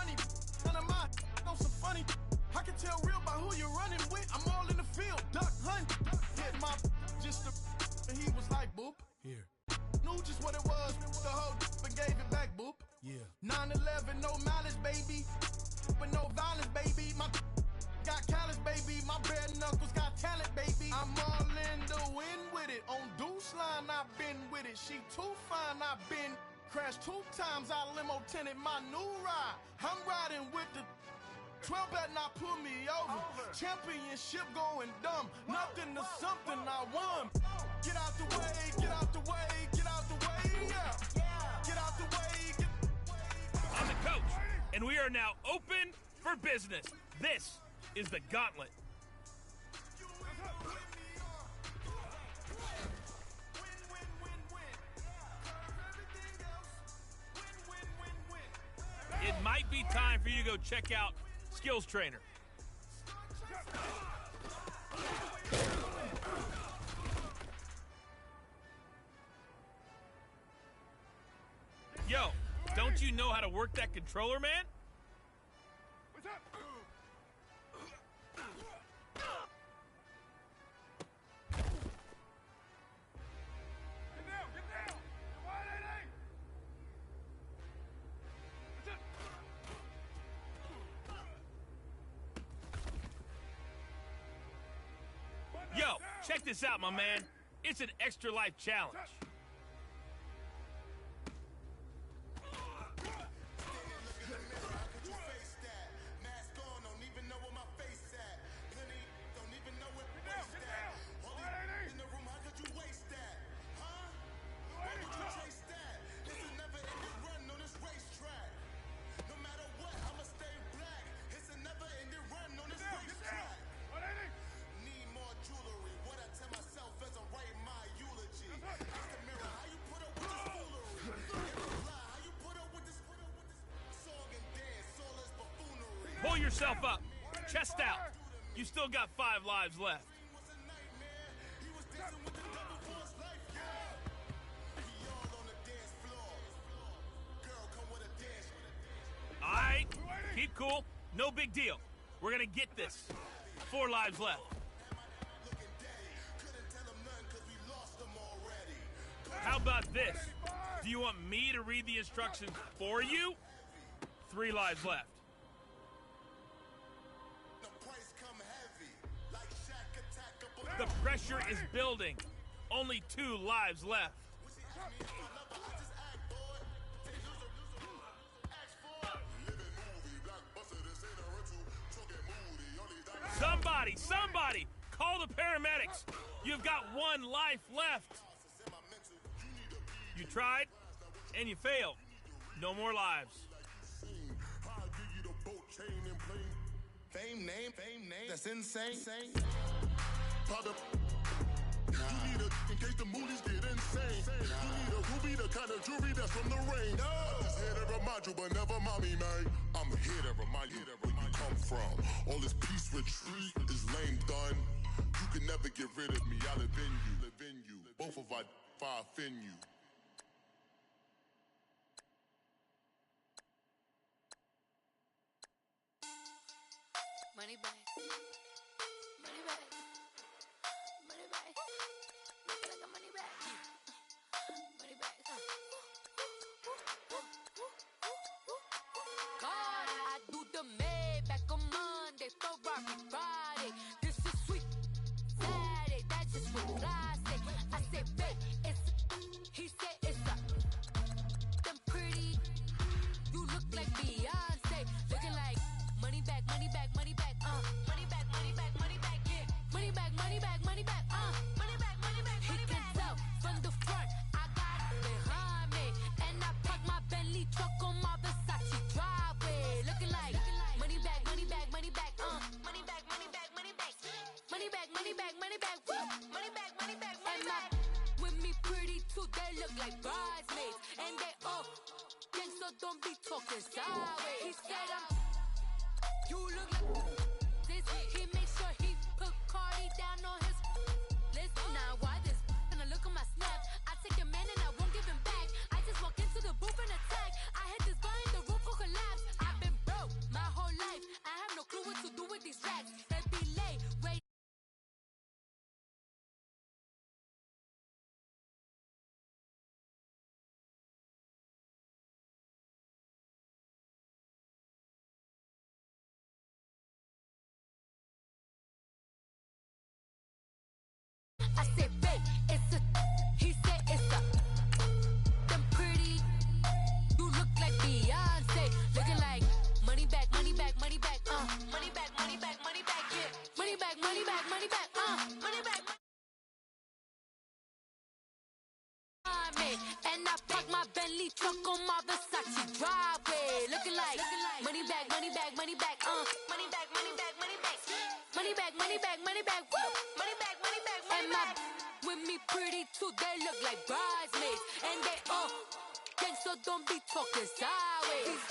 funny. None of my on some funny. I can tell real by who you're running with. I'm all in the field, duck hunt. Hit my just and he was like, boop. Here. Knew just what it was. The whole and gave it back, boop. Yeah. 9/11, no malice, baby. But no violence, baby. My got callous, baby. My bare knuckles got talent, baby. I'm all in the wind with it. On Deuce line, I've been with it. She too fine, I've been crashed 2 times. I limo tinted my new ride. I'm riding with the 12 better not pull me over. Championship going dumb. Nothing to something I won. Get out the way, get out the way, get out the way, yeah. Get out the way, I'm the coach, and we are now open for business. This is the gauntlet. It might be time for you to go check out Skills Trainer. Yo, don't you know how to work that controller, man? What's up? Get down, get down! Why ain't What's up? Yo, check this out, my man. It's an extra life challenge. Pull yourself up. Chest out. You still got 5 lives left. All right, keep cool. No big deal. We're gonna get this. 4 lives left. How about this? Do you want me to read the instructions for you? 3 lives left. The pressure is building. Only 2 lives left. Somebody, call the paramedics. You've got 1 life left. You tried, and you failed. No more lives. Fame name, that's insane. Product. You need a, in case the movies get insane. You need a ruby, the kind of jewelry that's from the rain. I'm just here to remind you, but never mommy, man. I'm here to remind you where you come from. All this peace retreat is lame done. You can never get rid of me, I live in you. Both of our fire offend you. Money back. Money back. Money back. Make it like a money back. Money back. God, I do the Maybach on Monday, Ferrari Friday. This is sweet Saturday. That's just what I say. I say, babe, it's. He said it's a. Them pretty. You look like Beyonce. Looking like money back, money back, money back. Money back, money back, money back, yeah. Money back, money back, money back, money back, money back, money back. He can tell from the front, I got it behind me. And I park my Bentley truck on my Versace driveway. Looking like money back, money back, money back, money back, money back, money back. Money back, money back, money back, woo. Money back, money back, money back. And my with me pretty too, they look like bridesmaids. And they all gang, so don't be talking sideways. He said you look like this. He make sure he put Cardi down on his list. Now why this? Gonna look at my snap. I take a man and I won't give him back. I just walk into the booth and attack. I hit this guy in the roof will collapse. I've been broke. I said, babe, it's a. He said it's a. Them pretty. You look like Beyonce. Looking like money back, money back, money back, money back, money back, money back, yeah. Money back, money back, money back, money back. And I park my Bentley truck on my Versace driveway. Looking like money back, money back, money back, money back, money back, money back, money back, money back, money back, woo, money back, money back, money back. With me pretty too, they look like bridesmaids, and they gang, so don't be talking sideways.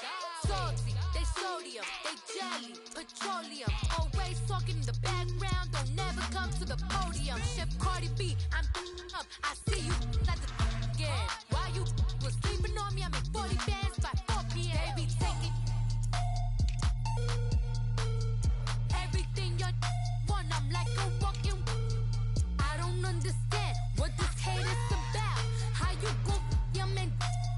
Salty, they sodium, they jelly, petroleum. Always talking in the background, don't never come to the podium. Chef Cardi B, I'm up, I see you like the again. Why you was sleeping on me? I make 40 bands by 4 p.m. They be taking everything you want. I'm like a walking. I don't understand what this hate is about. How you go your man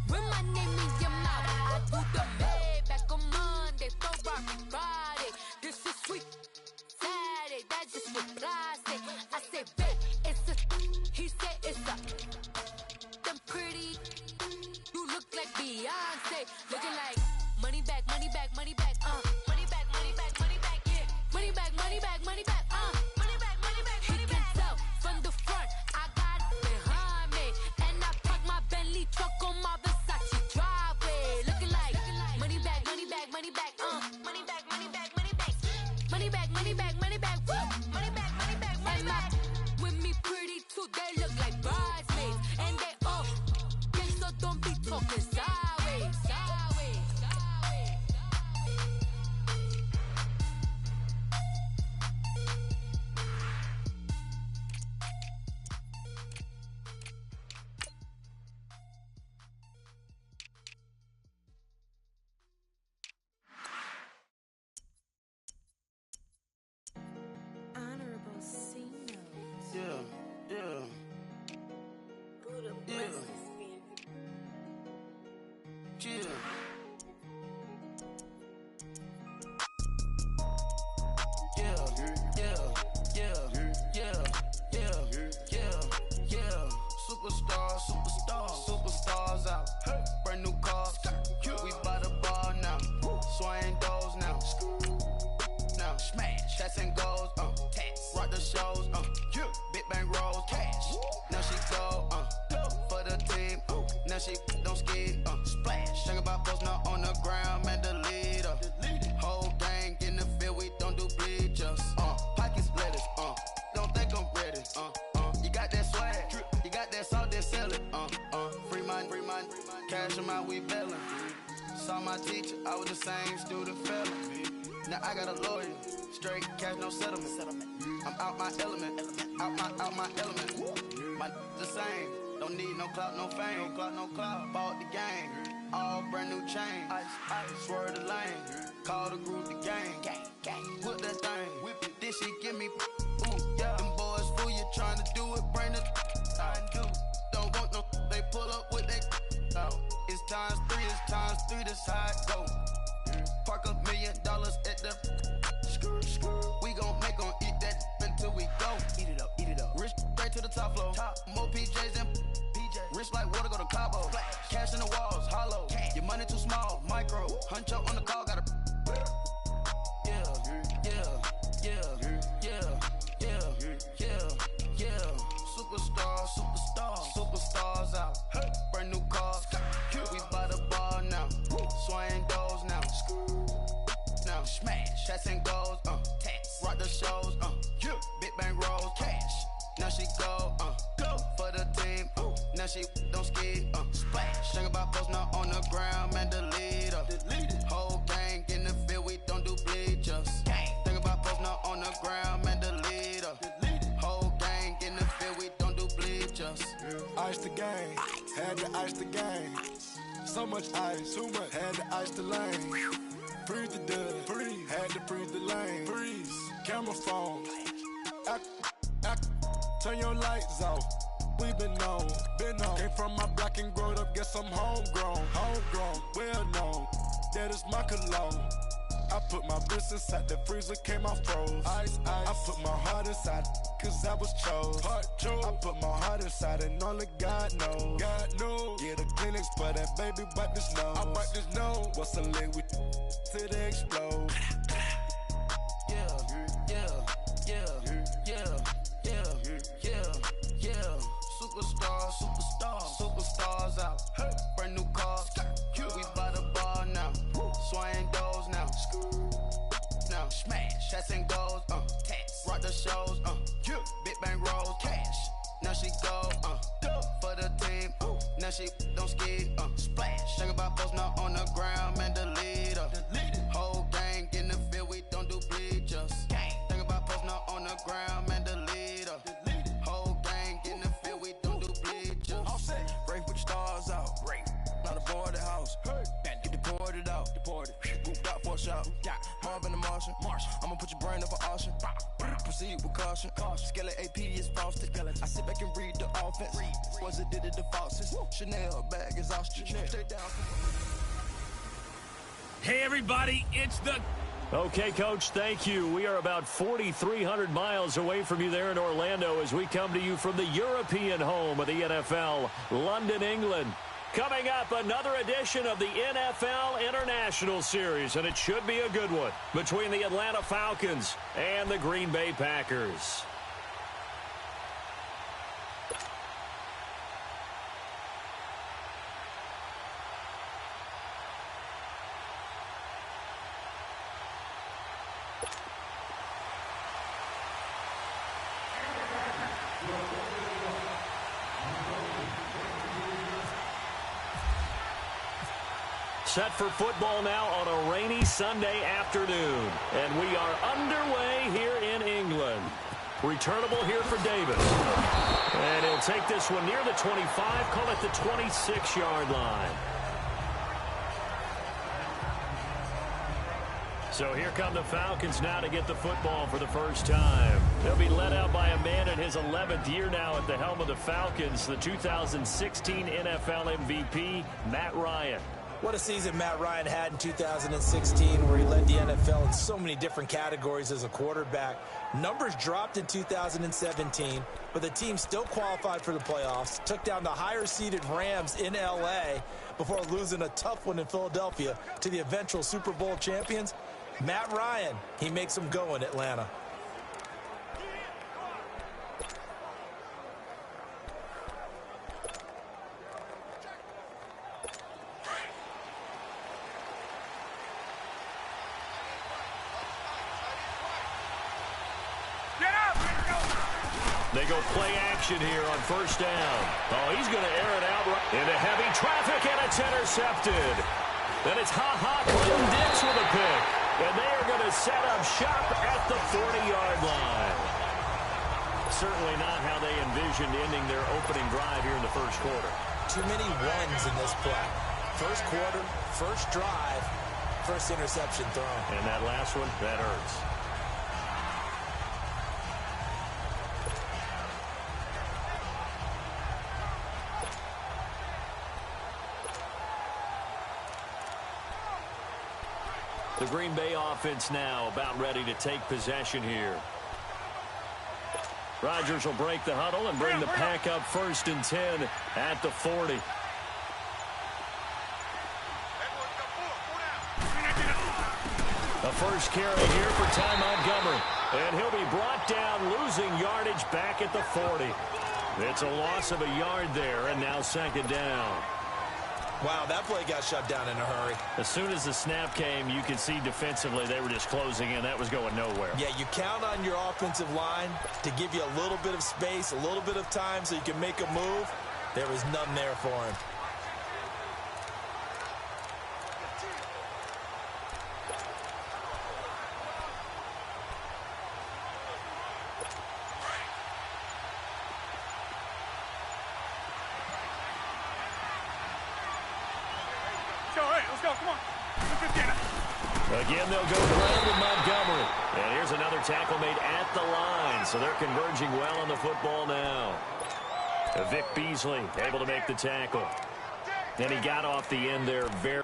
with my name in your mouth? I do the Maybach on Monday, Ferrari Friday. This is sweet Saturday. That's just what I say. I say, babe, it's a. He said it's a. Pretty, you look like Beyonce. Looking like money back, money back, money back, money back, money back, money back, yeah. Money back, money back, money back, money back, money back, money back. He can tell from the front, I got it behind me, and I park my Bentley truck on my Versace driveway. Looking like money back, money back, money back, money back, money back, money back, money back, money back, money back, woo, money back, money back, money back. With me pretty too, they look like bridesmaids, and they all. So don't be talking sideways, sideways, sideways. Honorable C notes. Yeah. Buddha Yeah. blesses me. Yeah. Superstars out. Brand new cars. We by the bar now. Swaying doors now. Now smash. Cats and goals. Rock the shows. Big bang rolls. Cash. Now she go. For the team. Now she don't ski. Splash. Think about posting up on the ground, man, the leader. Whole gang in the field, we don't do bleachers. Pockets lettuce. Don't think I'm ready. You got that swag. You got that salt, then sell it. Free mind. Cash them out, we bailin'. Saw my teacher, I was the same student fella. Now I got a lawyer. Straight cash, no settlement. I'm out my element. Out my element. My the same. Don't need no clout, no fame. No clout. Bought the game. All brand new chain. Ice. Swerve the lane. Call the group the gang. Whip that thing. Whip it. This shit give me. Ooh, yeah. Them boys fool you trying to do it. Bring it. I do. Don't want no. They pull up with they. It's times 3. That's how it go. Park $1 million at the. We gon' make 'em eat that until we go. Eat it up. Rich straight to the top floor. More PJs and PJ. Rich like water, go to Cabo. Cash in the walls, hollow. Your money too small, micro. Hunch up on the call, gotta. Superstars out. Brand new cars. We by the bar now. Swaying doors now. Now smash. Cats and goals. Rock the shows. Big bang rolls. Cash. Now she go. For the team. Now she don't ski. Splash. Think about posting up on the ground, man, the leader. Whole gang in the field, we don't do bleachers. Think about posting up on the ground, man, the leader. Whole gang in the field, we don't do bleachers. Ice the game, had to ice the game. So much ice, too much, had to ice the lane. Freeze the dust, had to freeze the lane. Freeze, camera phone. Turn your lights off. We been on. Came from my block and growed up, guess I'm homegrown, well known. That is my cologne. I put my wrist inside the freezer, came out froze. Ice. I put my heart inside, cause I was chose. I put my heart inside and only God knows. Yeah, the clinics, but that baby bite this nose. What's a lick with till they explode? Superstars out. Brand new cars. We by the bar now. Swaying doors now. Now smash, shots and goals. Rock the shows. Big bang rolls. Cash. Now she go. For the team. Now she don't ski. Splash. Think about post now on the ground, man. The leader. Whole gang in the field. We don't do bleachers. Think about post now on the ground, man. The leader. Whole gang in the field. We don't do bleachers. Break with the stars out. Not aboard the house. Get deported out. Moved out for a shot. Marvin the Martian. I'ma put your brain up for auction. Proceed with caution. Skeleton AP is frosted. I sit back and read the offense. Was it did it the Foxes? Chanel bag is ostrich. Stay down. Hey, everybody, it's the... Okay, Coach, thank you. We are about 4,300 miles away from you there in Orlando as we come to you from the European home of the NFL, London, England. Coming up, another edition of the NFL International Series, and it should be a good one, between the Atlanta Falcons and the Green Bay Packers. Set for football now on a rainy Sunday afternoon. And we are underway here in England. Returnable here for Davis. And he'll take this one near the 25, call it the 26-yard line. So here come the Falcons now to get the football for the first time. They'll be led out by a man in his 11th year now at the helm of the Falcons, the 2016 NFL MVP, Matt Ryan. What a season Matt Ryan had in 2016 where he led the NFL in so many different categories as a quarterback. Numbers dropped in 2017, but the team still qualified for the playoffs, took down the higher-seeded Rams in L.A. before losing a tough one in Philadelphia to the eventual Super Bowl champions. Matt Ryan, he makes them go in Atlanta. They go play action here on first down. Oh, he's going to air it out into heavy traffic, and it's intercepted. Then it's Clinton Dix with a pick. And they are going to set up shop at the 40-yard line. Certainly not how they envisioned ending their opening drive here in the first quarter. Too many ones in this play. First quarter, first drive, first interception thrown. And that last one, that hurts. The Green Bay offense now about ready to take possession here. Rodgers will break the huddle and bring the pack up 1st and 10 at the 40. The first carry here for Ty Montgomery. And he'll be brought down, losing yardage back at the 40. It's a loss of a yard there, and now 2nd down. Wow, that play got shut down in a hurry. As soon as the snap came, you could see defensively they were just closing in. That was going nowhere. Yeah, you count on your offensive line to give you a little bit of space, a little bit of time so you can make a move. There was none there for him. Again, they'll go ground with Montgomery. And here's another tackle made at the line. So they're converging well on the football now. Vic Beasley able to make the tackle. Then he got off the end there very...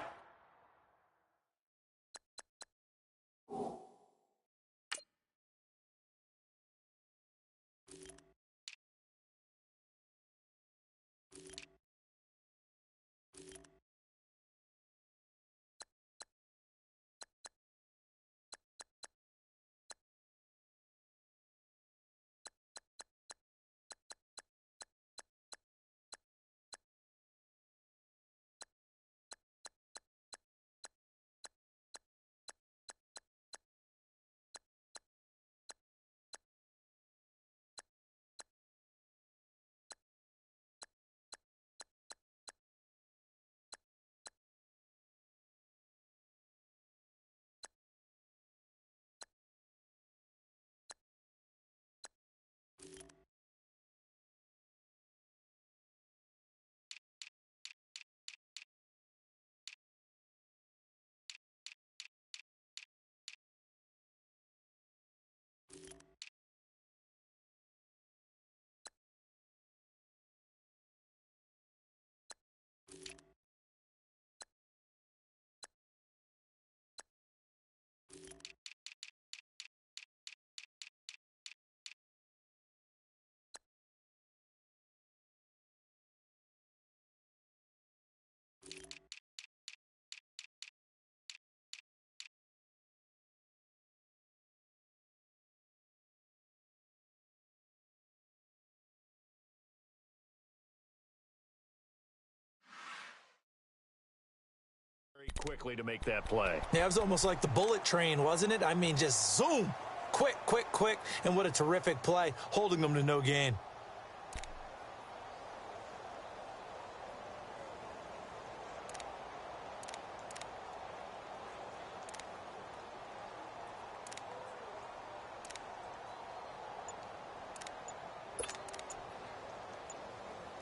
quickly to make that play. Yeah, it was almost like the bullet train, wasn't it? I mean, just zoom. Quick, quick, quick. And what a terrific play, holding them to no gain.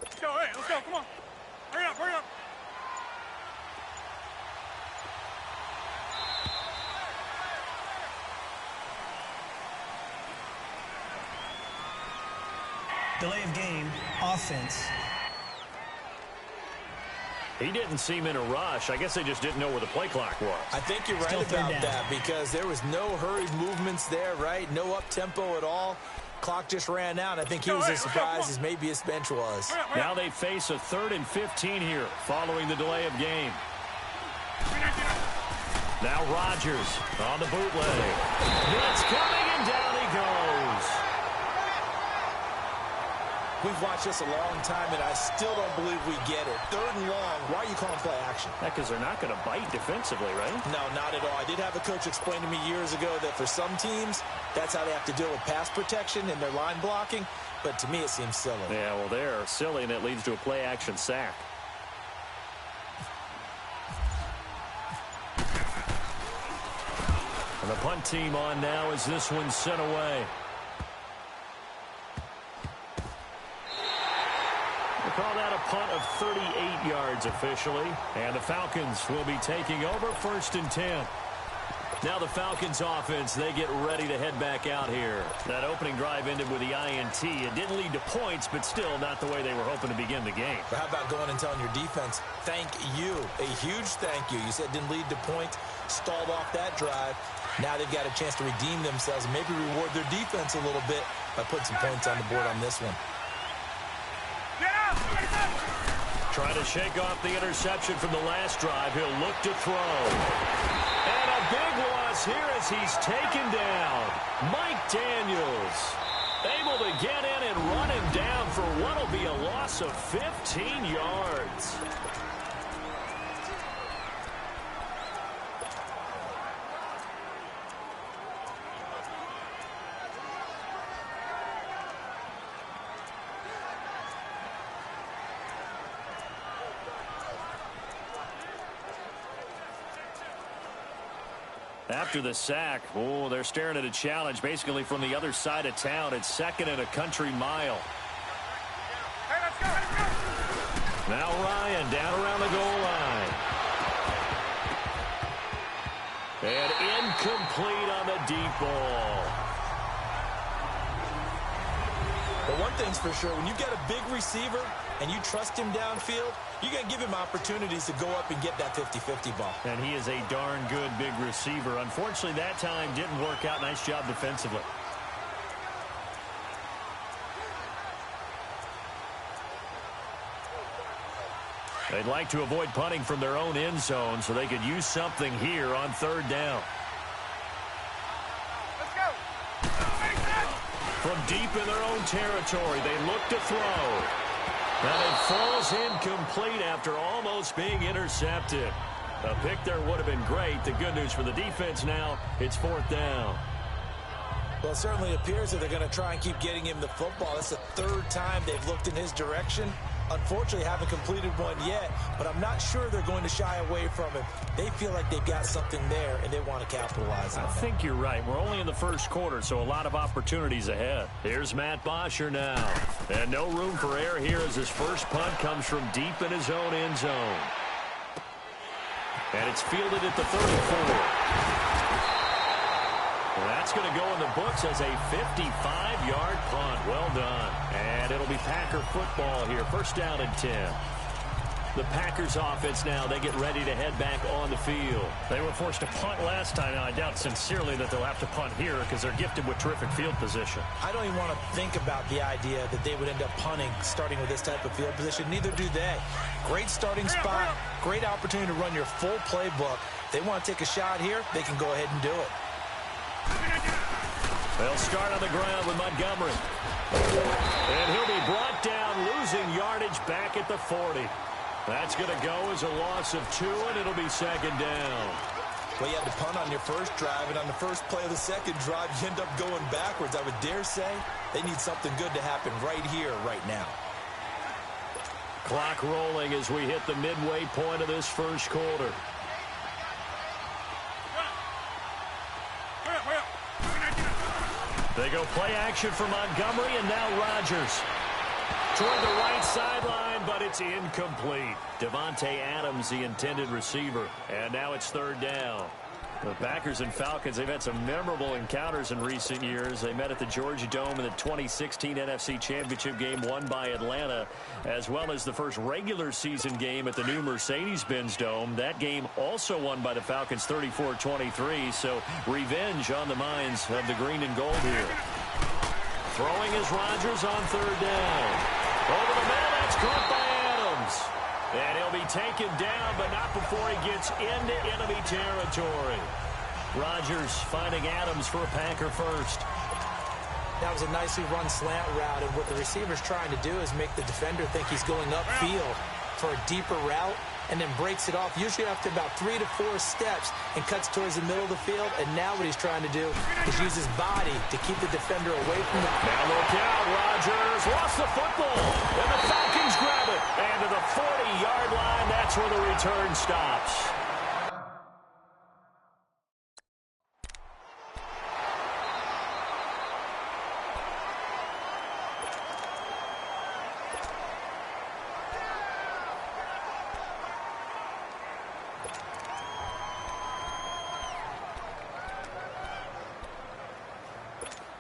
Let's go, hey, let's go, come on. Hurry up, hurry up. Delay of game, offense. He didn't seem in a rush. I guess they just didn't know where the play clock was. I think you're right about that because there was no hurried movements there, right? No up-tempo at all. Clock just ran out. I think he was as surprised as maybe his bench was. Now they face a 3rd and 15 here following the delay of game. Now Rodgers on the bootleg. Blitz coming, and down he goes. We've watched this a long time, and I still don't believe we get it. 3rd and long. Why are you calling play action? Because they're not going to bite defensively, right? No, not at all. I did have a coach explain to me years ago that for some teams, that's how they have to deal with pass protection and their line blocking. But to me, it seems silly. Yeah, well, they're silly, and it leads to a play action sack. And the punt team on now as this one's sent away. They call that a punt of 38 yards officially. And the Falcons will be taking over 1st and 10. Now the Falcons offense, they get ready to head back out here. That opening drive ended with the INT. It didn't lead to points, but still not the way they were hoping to begin the game. But how about going and telling your defense, thank you, a huge thank you. You said it didn't lead to points, stalled off that drive. Now they've got a chance to redeem themselves and maybe reward their defense a little bit by putting some points on the board on this one. Trying to shake off the interception from the last drive. He'll look to throw. And a big loss here as he's taken down. Mike Daniels able to get in and run him down for what will be a loss of 15 yards. After the sack, oh, they're staring at a challenge basically from the other side of town. It's 2nd and a country mile. Hey, let's go, let's go. Now Ryan down around the goal line. And incomplete on the deep ball. But one thing's for sure, when you've got a big receiver and you trust him downfield, you're going to give him opportunities to go up and get that 50-50 ball. And he is a darn good big receiver. Unfortunately, that time didn't work out. Nice job defensively. They'd like to avoid punting from their own end zone so they could use something here on 3rd down. Let's go. From deep in their own territory, they look to throw. And it falls incomplete after almost being intercepted. A pick there would have been great. The good news for the defense now, it's 4th down. Well, it certainly appears that they're going to try and keep getting him the football. It's the 3rd time they've looked in his direction. Unfortunately, haven't completed one yet, but I'm not sure they're going to shy away from him. They feel like they've got something there, and they want to capitalize on it. I think you're right. We're only in the 1st quarter, so a lot of opportunities ahead. Here's Matt Bosher now. And no room for error here as his first punt comes from deep in his own end zone. And it's fielded at the 34. Well, that's going to go in the books as a 55-yard punt. Well done. And it'll be Packer football here. 1st down and 10. The Packers offense now, they get ready to head back on the field. They were forced to punt last time, and I doubt sincerely that they'll have to punt here because they're gifted with terrific field position. I don't even want to think about the idea that they would end up punting starting with this type of field position. Neither do they. Great starting spot, great opportunity to run your full playbook. If they want to take a shot here, they can go ahead and do it. They'll start on the ground with Montgomery. And he'll be brought down, losing yardage back at the 40. That's going to go as a loss of 2, and it'll be second down. Well, you had to punt on your first drive, and on the first play of the second drive, you end up going backwards. I would dare say they need something good to happen right here, right now. Clock rolling as we hit the midway point of this first quarter. They go play action for Montgomery, and now Rodgers. Toward the right sideline, but it's incomplete. Davante Adams, the intended receiver. And now it's third down. The Packers and Falcons, they've had some memorable encounters in recent years. They met at the Georgia Dome in the 2016 NFC Championship game won by Atlanta, as well as the first regular season game at the new Mercedes-Benz Dome. That game also won by the Falcons 34-23, so revenge on the minds of the green and gold here. Throwing is Rodgers on third down. Over the middle, that's caught by Adams. And he'll be taken down, but not before he gets into enemy territory. Rodgers finding Adams for a Packer first. That was a nicely run slant route, and what the receiver's trying to do is make the defender think he's going upfield for a deeper route, and then breaks it off, usually after about 3 to 4 steps, and cuts towards the middle of the field. And now what he's trying to do is use his body to keep the defender away from the... Now look out, Rodgers lost the football, and the Falcons grab it. And to the 40-yard line, that's where the return stops.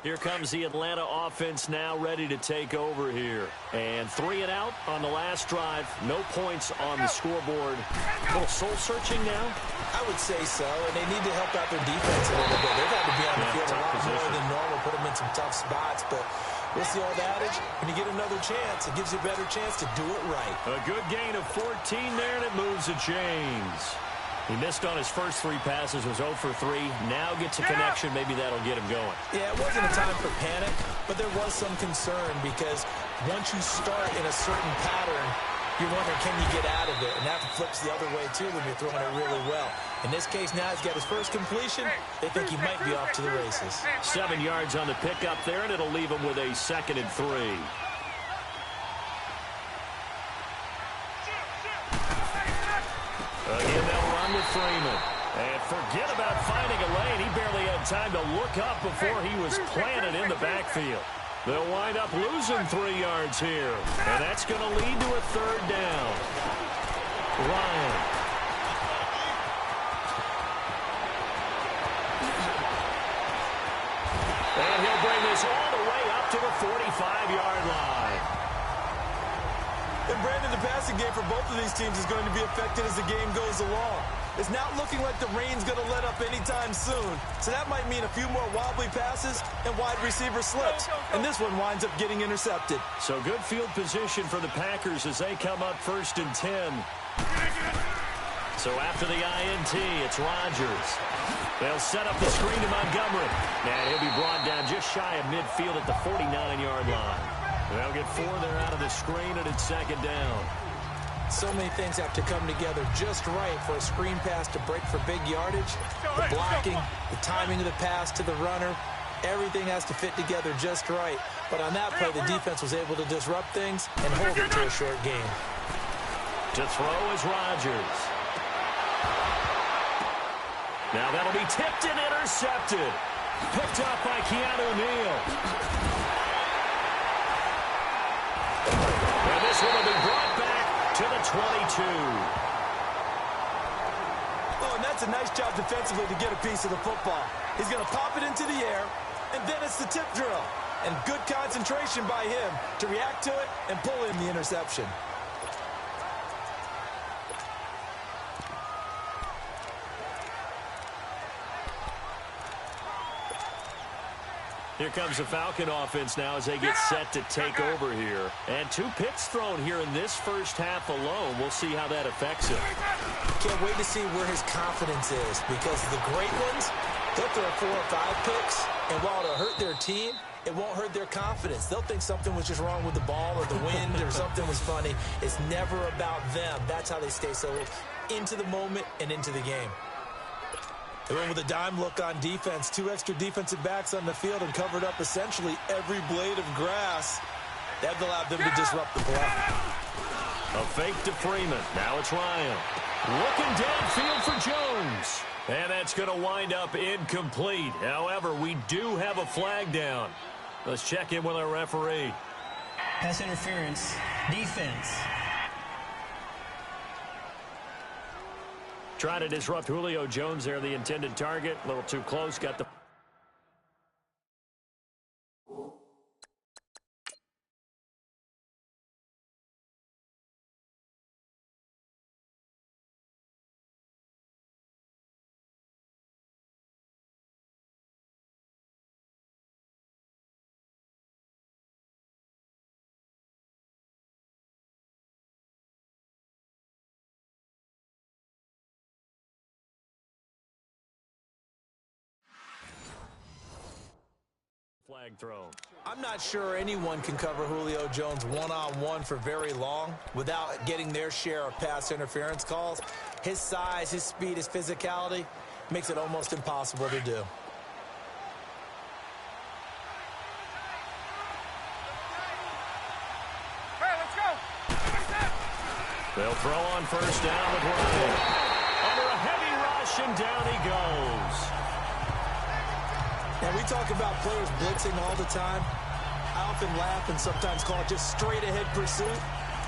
Here comes the Atlanta offense now ready to take over here. And 3 and out on the last drive. No points on the scoreboard. A little soul-searching now? I would say so, and they need to help out their defense a little bit. They've had to be on the field a lot more than normal, put them in some tough spots. But what's the old adage? When you get another chance, it gives you a better chance to do it right. A good gain of 14 there, and it moves the chains. He missed on his first 3 passes, was 0 for 3. Now gets a connection. Maybe that'll get him going. Yeah, it wasn't a time for panic, but there was some concern because once you start in a certain pattern, you're wondering, can you get out of it? And that flips the other way, too, when you're throwing it really well. In this case, now he's got his first completion. They think he might be off to the races. 7 yards on the pickup there, and it'll leave him with a 2nd and 3. Again, they'll run with Freeman. And forget about finding a lane. He barely had time to look up before he was planted in the backfield. They'll wind up losing 3 yards here. And that's going to lead to a 3rd down. Ryan. And he'll bring this all the way up to the 45-yard line. And Brandon, the passing game for both of these teams is going to be affected as the game goes along. It's not looking like the rain's going to let up anytime soon. So that might mean a few more wobbly passes and wide receiver slips. And this one winds up getting intercepted. So good field position for the Packers as they come up 1st and 10. So after the INT, it's Rodgers. They'll set up the screen to Montgomery. And he'll be brought down just shy of midfield at the 49-yard line. They'll get 4 there out of the screen, and it's 2nd down. So many things have to come together just right for a screen pass to break for big yardage. The blocking, the timing of the pass to the runner, everything has to fit together just right. But on that play, the defense was able to disrupt things and hold it to a short game. To throw is Rodgers. Now that'll be tipped and intercepted. Picked up by Keanu Neal. And this one will be brought back to the 22. Oh, and that's a nice job defensively to get a piece of the football. He's going to pop it into the air, and then it's the tip drill. And good concentration by him to react to it and pull in the interception. Here comes the Falcon offense now as they get set to take over here. And 2 picks thrown here in this first half alone. We'll see how that affects him. Can't wait to see where his confidence is, because the great ones, they'll throw 4 or 5 picks, and while it'll hurt their team, it won't hurt their confidence. They'll think something was just wrong with the ball or the wind or something was funny. It's never about them. That's how they stay so into the moment and into the game. They went with a dime look on defense. 2 extra defensive backs on the field and covered up essentially every blade of grass. That allowed them to disrupt the play. A fake to Freeman. Now it's Ryan. Looking downfield for Jones. And that's going to wind up incomplete. However, we do have a flag down. Let's check in with our referee. Pass interference. Defense. Trying to disrupt Julio Jones there, the intended target. A little too close. Got the... flag thrown. I'm not sure anyone can cover Julio Jones one-on-one for very long without getting their share of pass interference calls. His size, his speed, his physicality makes it almost impossible to do. Hey, let's go. They'll throw on first down with Ryan. Under a heavy rush, and down he goes. And we talk about players blitzing all the time. I often laugh and sometimes call it just straight-ahead pursuit.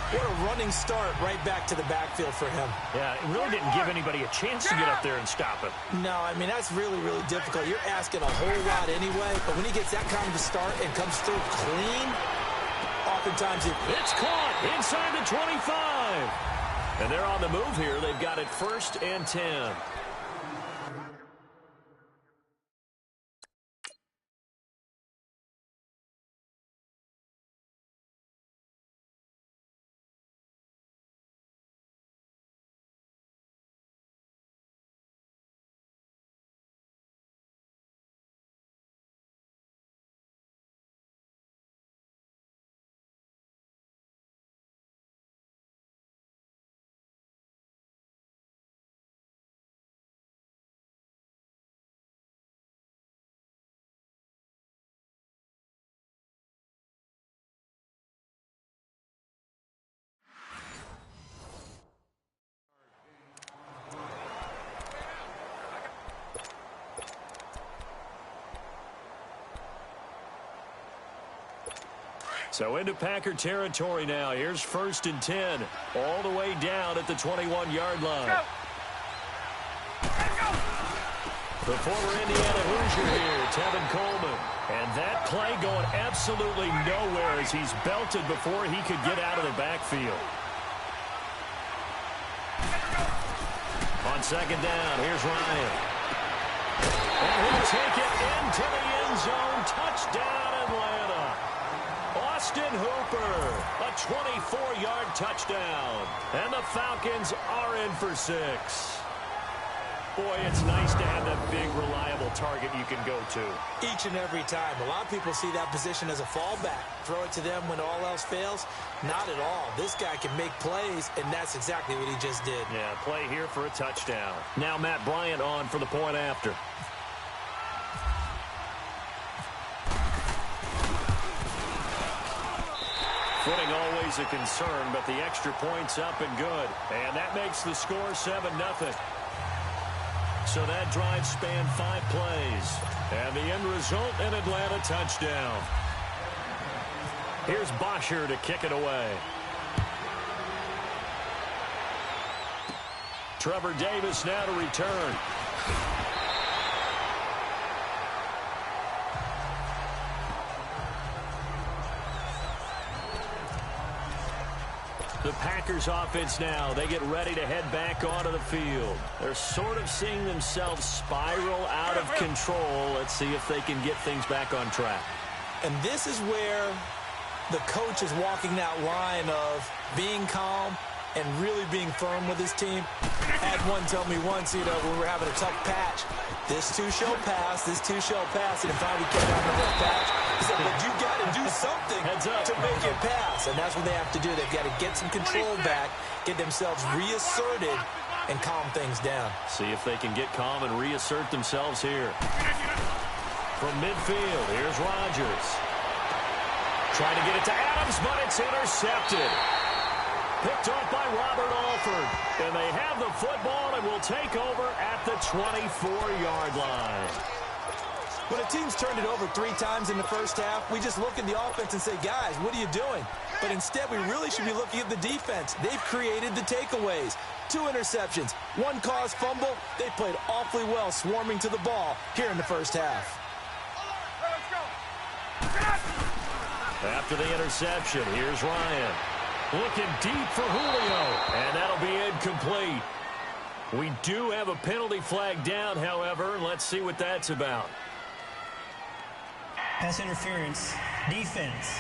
What a running start right back to the backfield for him. Yeah, it really didn't give anybody a chance to get up there and stop it. No, I mean, that's really, really difficult. You're asking a whole lot anyway, but when he gets that kind of a start and comes through clean, oftentimes it's caught inside the 25. And they're on the move here. They've got it 1st and 10. So into Packer territory now. Here's 1st and 10. All the way down at the 21-yard line. The former Indiana Hoosier here, Tevin Coleman. And that play going absolutely nowhere as he's belted before he could get out of the backfield. On 2nd down, here's Ryan. And he'll take it into the end zone. Touchdown, Atlanta. Austin Hooper, a 24-yard touchdown. And the Falcons are in for 6. Boy, it's nice to have that big, reliable target you can go to. Each and every time. A lot of people see that position as a fallback. Throw it to them when all else fails. Not at all. This guy can make plays, and that's exactly what he just did. Yeah, play here for a touchdown. Now Matt Bryant on for the point after. Footing always a concern, but the extra point's up and good. And that makes the score 7-0. So that drive spanned 5 plays. And the end result, an Atlanta touchdown. Here's Bosher to kick it away. Trevor Davis now to return. The Packers offense now, they get ready to head back onto the field. They're sort of seeing themselves spiral out of control. Let's see if they can get things back on track. And this is where the coach is walking that line of being calm and really being firm with his team. I had one tell me once, when we were having a tough patch, this too shall pass, and it finally came out in a rough patch. He said, but you got to do something to make it pass, and that's what they have to do. They've got to get some control back, get themselves reasserted, and calm things down. See if they can get calm and reassert themselves here. From midfield, here's Rodgers. Trying to get it to Adams, but it's intercepted. Picked off by Robert Alford. And they have the football and will take over at the 24-yard line. When a team's turned it over 3 times in the first half, we just look at the offense and say, guys, what are you doing? But instead, we really should be looking at the defense. They've created the takeaways. 2 interceptions, 1 caused fumble. They played awfully well swarming to the ball here in the first half. After the interception, here's Ryan. Looking deep for Julio, and that'll be incomplete. We do have a penalty flag down, however. Let's see what that's about. Pass interference, defense.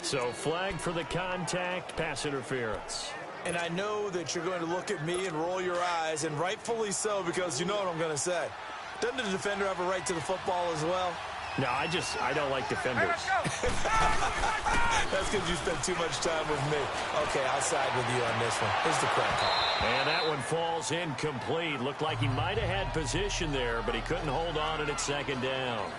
So flag for the contact, pass interference. And I know that you're going to look at me and roll your eyes, and rightfully so, because you know what I'm going to say. Doesn't the defender have a right to the football as well? No, I don't like defenders. That's because you spent too much time with me. Okay, I'll side with you on this one. Here's the correct call. And that one falls incomplete. Looked like he might have had position there, but he couldn't hold on at second down.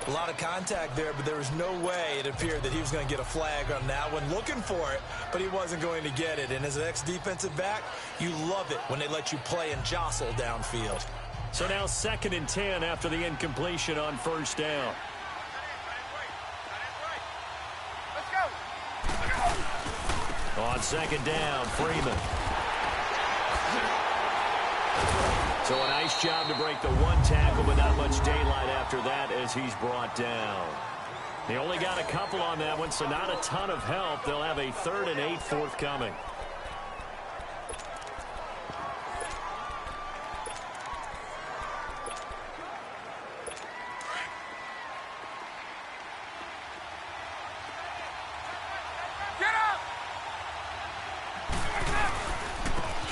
A lot of contact there, but there was no way it appeared that he was going to get a flag on that one. Looking for it, but he wasn't going to get it. And as an ex-defensive back, you love it when they let you play and jostle downfield. So now 2nd and 10 after the incompletion on first down. Let's go. On 2nd down, Freeman. So a nice job to break the 1 tackle, but not much daylight after that as he's brought down. They only got a couple on that one, so not a ton of help. They'll have a 3rd and 8 forthcoming.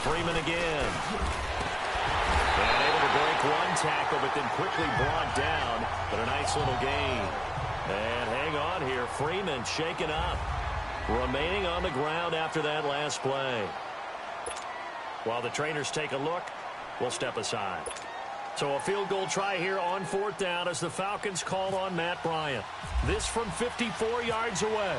Freeman again. And able to break 1 tackle, but then quickly brought down. But a nice little gain. And hang on here. Freeman shaken up. Remaining on the ground after that last play. While the trainers take a look, we'll step aside. So a field goal try here on 4th down as the Falcons call on Matt Bryant. This from 54 yards away.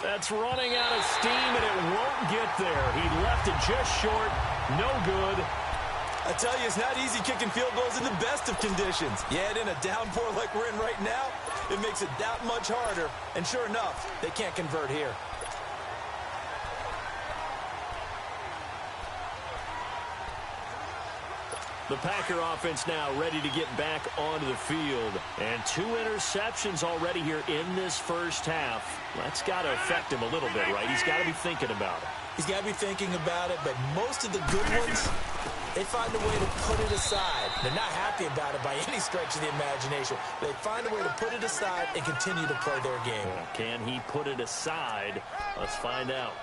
That's running out of steam, and it won't get there. He left it just short. No good. I tell you, it's not easy kicking field goals in the best of conditions. Yet in a downpour like we're in right now, it makes it that much harder. And sure enough, they can't convert here. The Packer offense now ready to get back onto the field. And 2 interceptions already here in this first half. That's got to affect him a little bit, right? He's got to be thinking about it. He's got to be thinking about it, but most of the good ones, they find a way to put it aside. They're not happy about it by any stretch of the imagination. They find a way to put it aside and continue to play their game. Can he put it aside? Let's find out.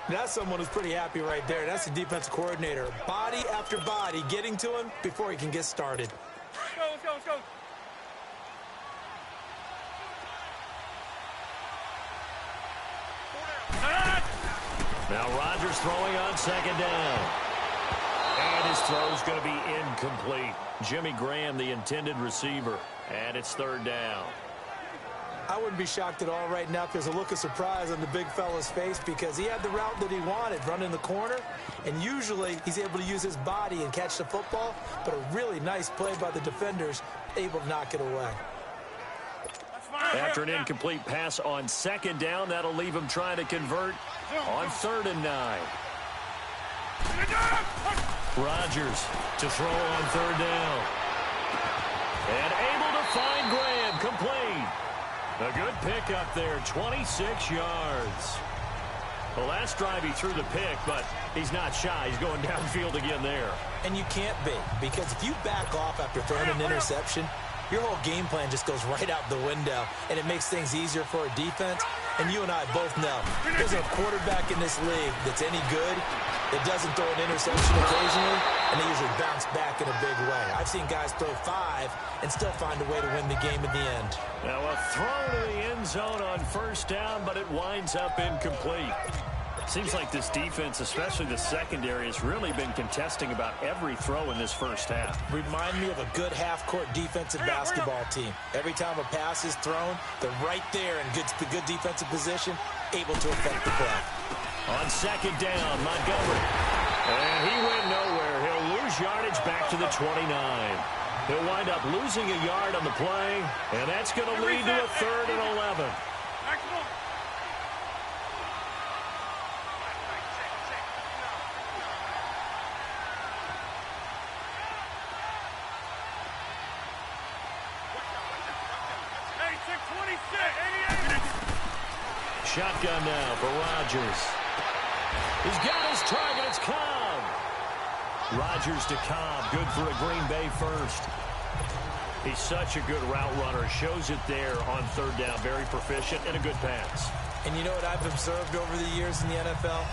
That's someone who's pretty happy right there. That's the defensive coordinator. Body after body getting to him before he can get started. Let's go, let's go. Now Rodgers throwing on 2nd down. And his throw's going to be incomplete. Jimmy Graham, the intended receiver. And it's 3rd down. I wouldn't be shocked at all right now if there's a look of surprise on the big fella's face because he had the route that he wanted, running the corner, and usually he's able to use his body and catch the football, but a really nice play by the defenders, able to knock it away. After an incomplete pass on 2nd down, that'll leave him trying to convert on 3rd and 9. Rodgers to throw on 3rd down. And able to find Graham, complete. A good pick up there, 26 yards. The last drive he threw the pick, but he's not shy. He's going downfield again there. And you can't be, because if you back off after throwing an interception, your whole game plan just goes right out the window, and it makes things easier for a defense. And you and I both know there's a quarterback in this league that's any good that doesn't throw an interception occasionally, and they usually bounce back in a big way. I've seen guys throw 5 and still find a way to win the game in the end. Now a throw to the end zone on first down, but it winds up incomplete. Seems like this defense, especially the secondary, has really been contesting about every throw in this first half. Remind me of a good half-court defensive basketball team. Every time a pass is thrown, they're right there in good defensive position, able to affect the play. On second down, Montgomery. And he went nowhere. He'll lose yardage back to the 29. He'll wind up losing a yard on the play, and that's going to lead to a 3rd and 11. Shotgun now for Rodgers. He's got his target. It's Cobb. Rodgers to Cobb. Good for a Green Bay first. He's such a good route runner. Shows it there on 3rd down. Very proficient and a good pass. And you know what I've observed over the years in the NFL?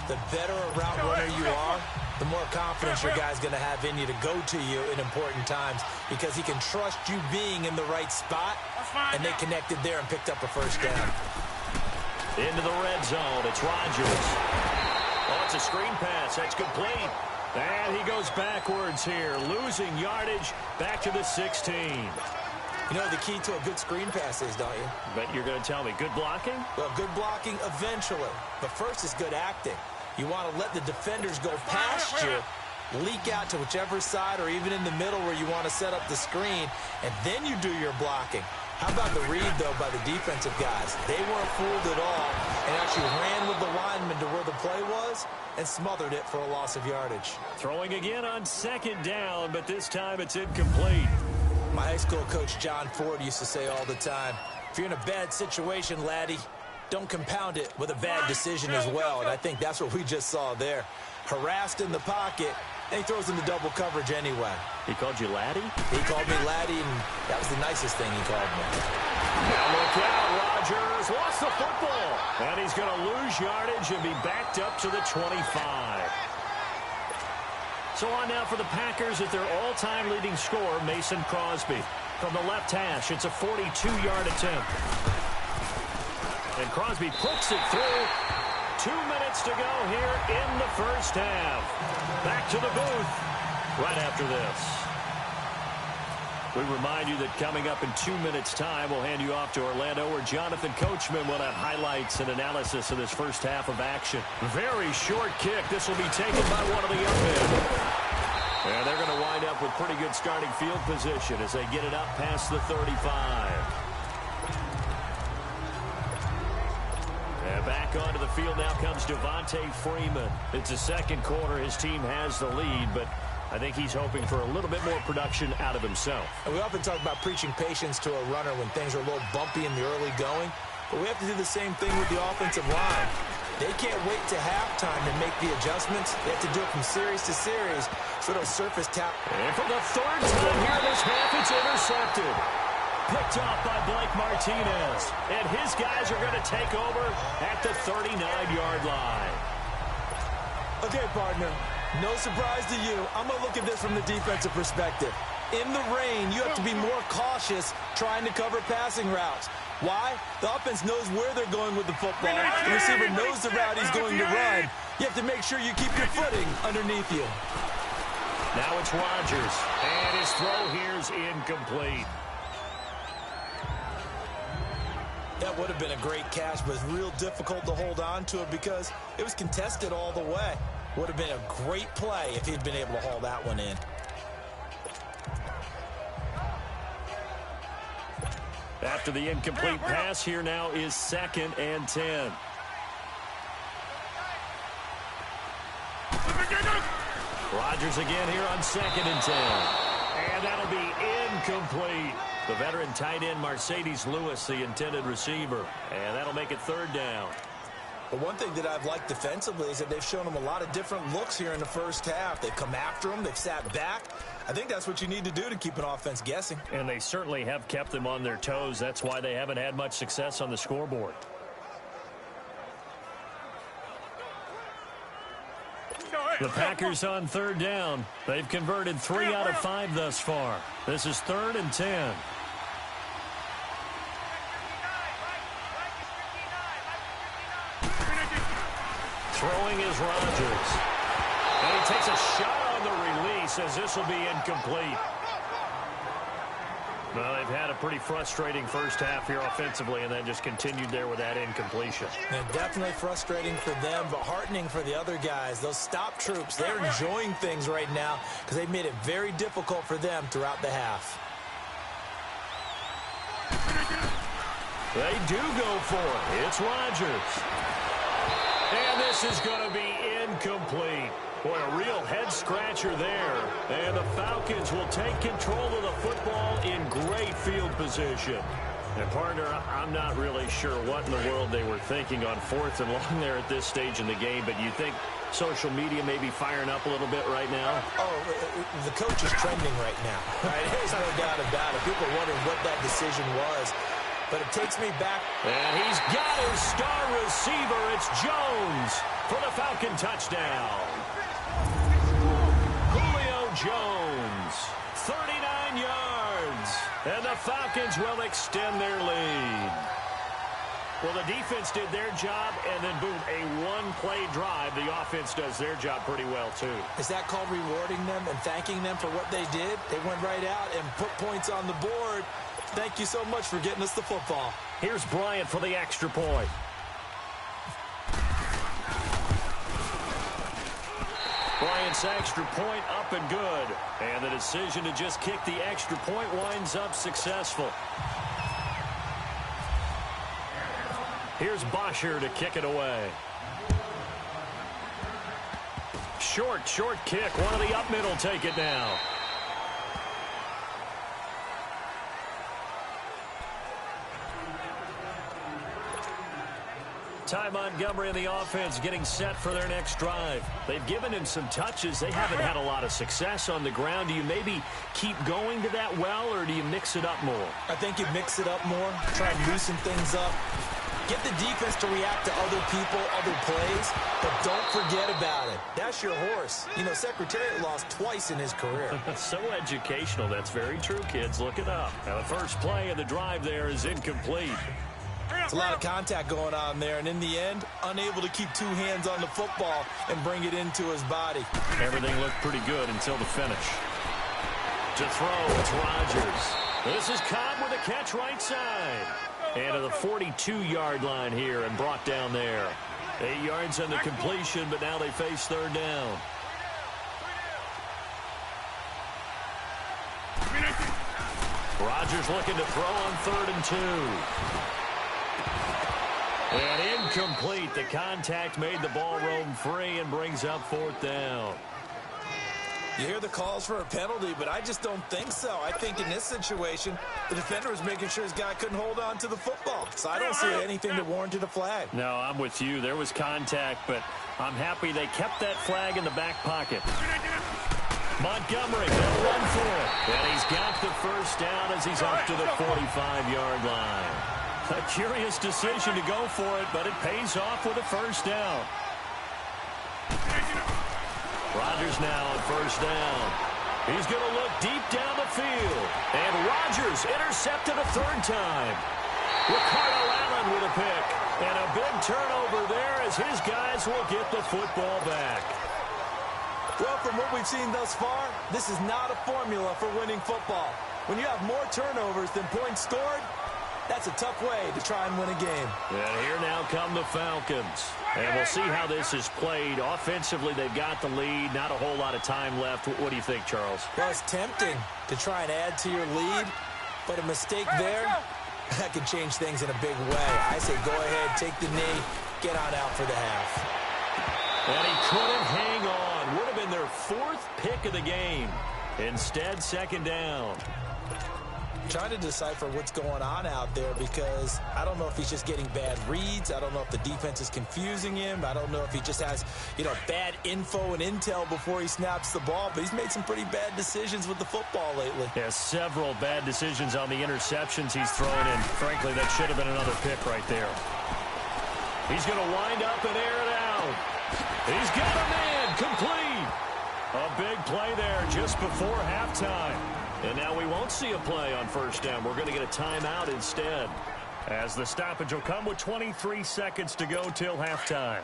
The better a route runner you are, the more confidence your guy's going to have in you to go to you in important times, because he can trust you being in the right spot, and they connected there and picked up a first down. Into the red zone. It's Rodgers. Oh, it's a screen pass. That's complete. And he goes backwards here, losing yardage back to the 16. You know the key to a good screen pass is, don't you? But you're going to tell me, good blocking? Well, good blocking eventually. But first is good acting. You want to let the defenders go past you, leak out to whichever side or even in the middle where you want to set up the screen, and then you do your blocking. How about the read, though, by the defensive guys? They weren't fooled at all and actually ran with the lineman to where the play was and smothered it for a loss of yardage. Throwing again on second down, but this time it's incomplete. My high school coach, John Ford, used to say all the time, if you're in a bad situation, laddie, don't compound it with a bad decision as well. And I think that's what we just saw there. Harassed in the pocket, and he throws into double coverage anyway. He called you laddie? He called me laddie, and that was the nicest thing he called me. Now look out, Rodgers lost the football. And he's going to lose yardage and be backed up to the 25. So on now for the Packers at their all-time leading scorer, Mason Crosby. From the left hash, it's a 42-yard attempt. And Crosby puts it through. 2 minutes to go here in the first half. Back to the booth right after this. We remind you that coming up in 2 minutes' time, we'll hand you off to Orlando, where Jonathan Coachman will have highlights and analysis of this first half of action. Very short kick. This will be taken by one of the young men. And they're going to wind up with pretty good starting field position as they get it up past the 35. And back onto the field now comes Devontae Freeman. It's the second quarter. His team has the lead, but I think he's hoping for a little bit more production out of himself. And we often talk about preaching patience to a runner when things are a little bumpy in the early going, but we have to do the same thing with the offensive line. They can't wait to halftime to make the adjustments. They have to do it from series to series, so they'll surface tap. And for the 3rd time here this half, it's intercepted. Picked off by Blake Martinez. And his guys are going to take over at the 39-yard line. Okay, partner, no surprise to you. I'm going to look at this from the defensive perspective. In the rain, you have to be more cautious trying to cover passing routes. Why? The offense knows where they're going with the football. The receiver knows the route he's going to run. You have to make sure you keep your footing underneath you. Now it's Rodgers. And his throw here's incomplete. That would have been a great catch, but it's real difficult to hold on to it because it was contested all the way. Would have been a great play if he'd been able to haul that one in. After the incomplete pass, here now is 2nd and 10. Rodgers again here on 2nd and 10. And that'll be incomplete. The veteran tight end Mercedes Lewis, the intended receiver. And that'll make it 3rd down. But one thing that I've liked defensively is that they've shown them a lot of different looks here in the first half. They've come after them. They've sat back. I think that's what you need to do to keep an offense guessing. And they certainly have kept them on their toes. That's why they haven't had much success on the scoreboard. The Packers on third down. They've converted 3 out of 5 thus far. This is 3rd and 10. Throwing is Rodgers. And he takes a shot on the release as this will be incomplete. Well, they've had a pretty frustrating first half here offensively and then just continued there with that incompletion. And definitely frustrating for them, but heartening for the other guys. Those stop troops, they're enjoying things right now because they've made it very difficult for them throughout the half. They do go for it. It's Rodgers. And this is going to be incomplete. Boy, a real head-scratcher there. And the Falcons will take control of the football in great field position. And, partner, I'm not really sure what in the world they were thinking on 4th and long there at this stage in the game, but you think social media may be firing up a little bit right now? Oh, the coach is trending right now. Right? There's no doubt about it. People are wondering what that decision was. But it takes me back. And he's got his star receiver. It's Jones for the Falcon touchdown. Julio Jones, 39 yards. And the Falcons will extend their lead. Well, the defense did their job, and then, boom, a one-play drive. The offense does their job pretty well, too. Is that called rewarding them and thanking them for what they did? They went right out and put points on the board. Thank you so much for getting us the football. Here's Bryant for the extra point. Bryant's extra point up and good. And the decision to just kick the extra point winds up successful. Here's Bosher to kick it away. Short kick. One of the up middle take it now. Ty Montgomery and the offense getting set for their next drive. They've given him some touches. They haven't had a lot of success on the ground. Do you maybe keep going to that well, or do you mix it up more? I think you mix it up more, try and loosen things up. Get the defense to react to other people, other plays, but don't forget about it. That's your horse. You know, Secretariat lost twice in his career. So educational. That's very true, kids. Look it up. Now, the first play of the drive there is incomplete. It's a lot of contact going on there, and in the end, unable to keep 2 hands on the football and bring it into his body. Everything looked pretty good until the finish. To throw, it's Rodgers. This is Cobb with a catch right side. And to the 42-yard line here and brought down there. 8 yards on the completion, but now they face third down. Rodgers looking to throw on 3rd and 2. And incomplete. The contact made the ball roam free and brings up 4th down. You hear the calls for a penalty, but I just don't think so. I think in this situation, the defender was making sure his guy couldn't hold on to the football. So I don't see anything that warranted a flag. No, I'm with you. There was contact, but I'm happy they kept that flag in the back pocket. Montgomery, they'll run for it. And he's got the first down as he's up to the 45-yard line. A curious decision to go for it, but it pays off with a first down. Rodgers now on first down. He's going to look deep down the field. And Rodgers intercepted a 3rd time. Ricardo Allen with a pick. And a big turnover there as his guys will get the football back. Well, from what we've seen thus far, this is not a formula for winning football. When you have more turnovers than points scored, that's a tough way to try and win a game. And here now come the Falcons. And we'll see how this is played. Offensively, they've got the lead. Not a whole lot of time left. What do you think, Charles? Well, it's tempting to try and add to your lead, but a mistake there, that could change things in a big way. I say go ahead, take the knee, get on out for the half. And he couldn't hang on. Would have been their 4th pick of the game. Instead, 2nd down. trying to decipher what's going on out there because I don't know if he's just getting bad reads. I don't know if the defense is confusing him. I don't know if he just has, bad info and intel before he snaps the ball, but he's made some pretty bad decisions with the football lately. Yeah, several bad decisions on the interceptions he's thrown in. Frankly, that should have been another pick right there. He's going to wind up and air it out. He's got a man complete. A big play there just before halftime. And now we won't see a play on first down. We're going to get a timeout instead, as the stoppage will come with 23 seconds to go till halftime.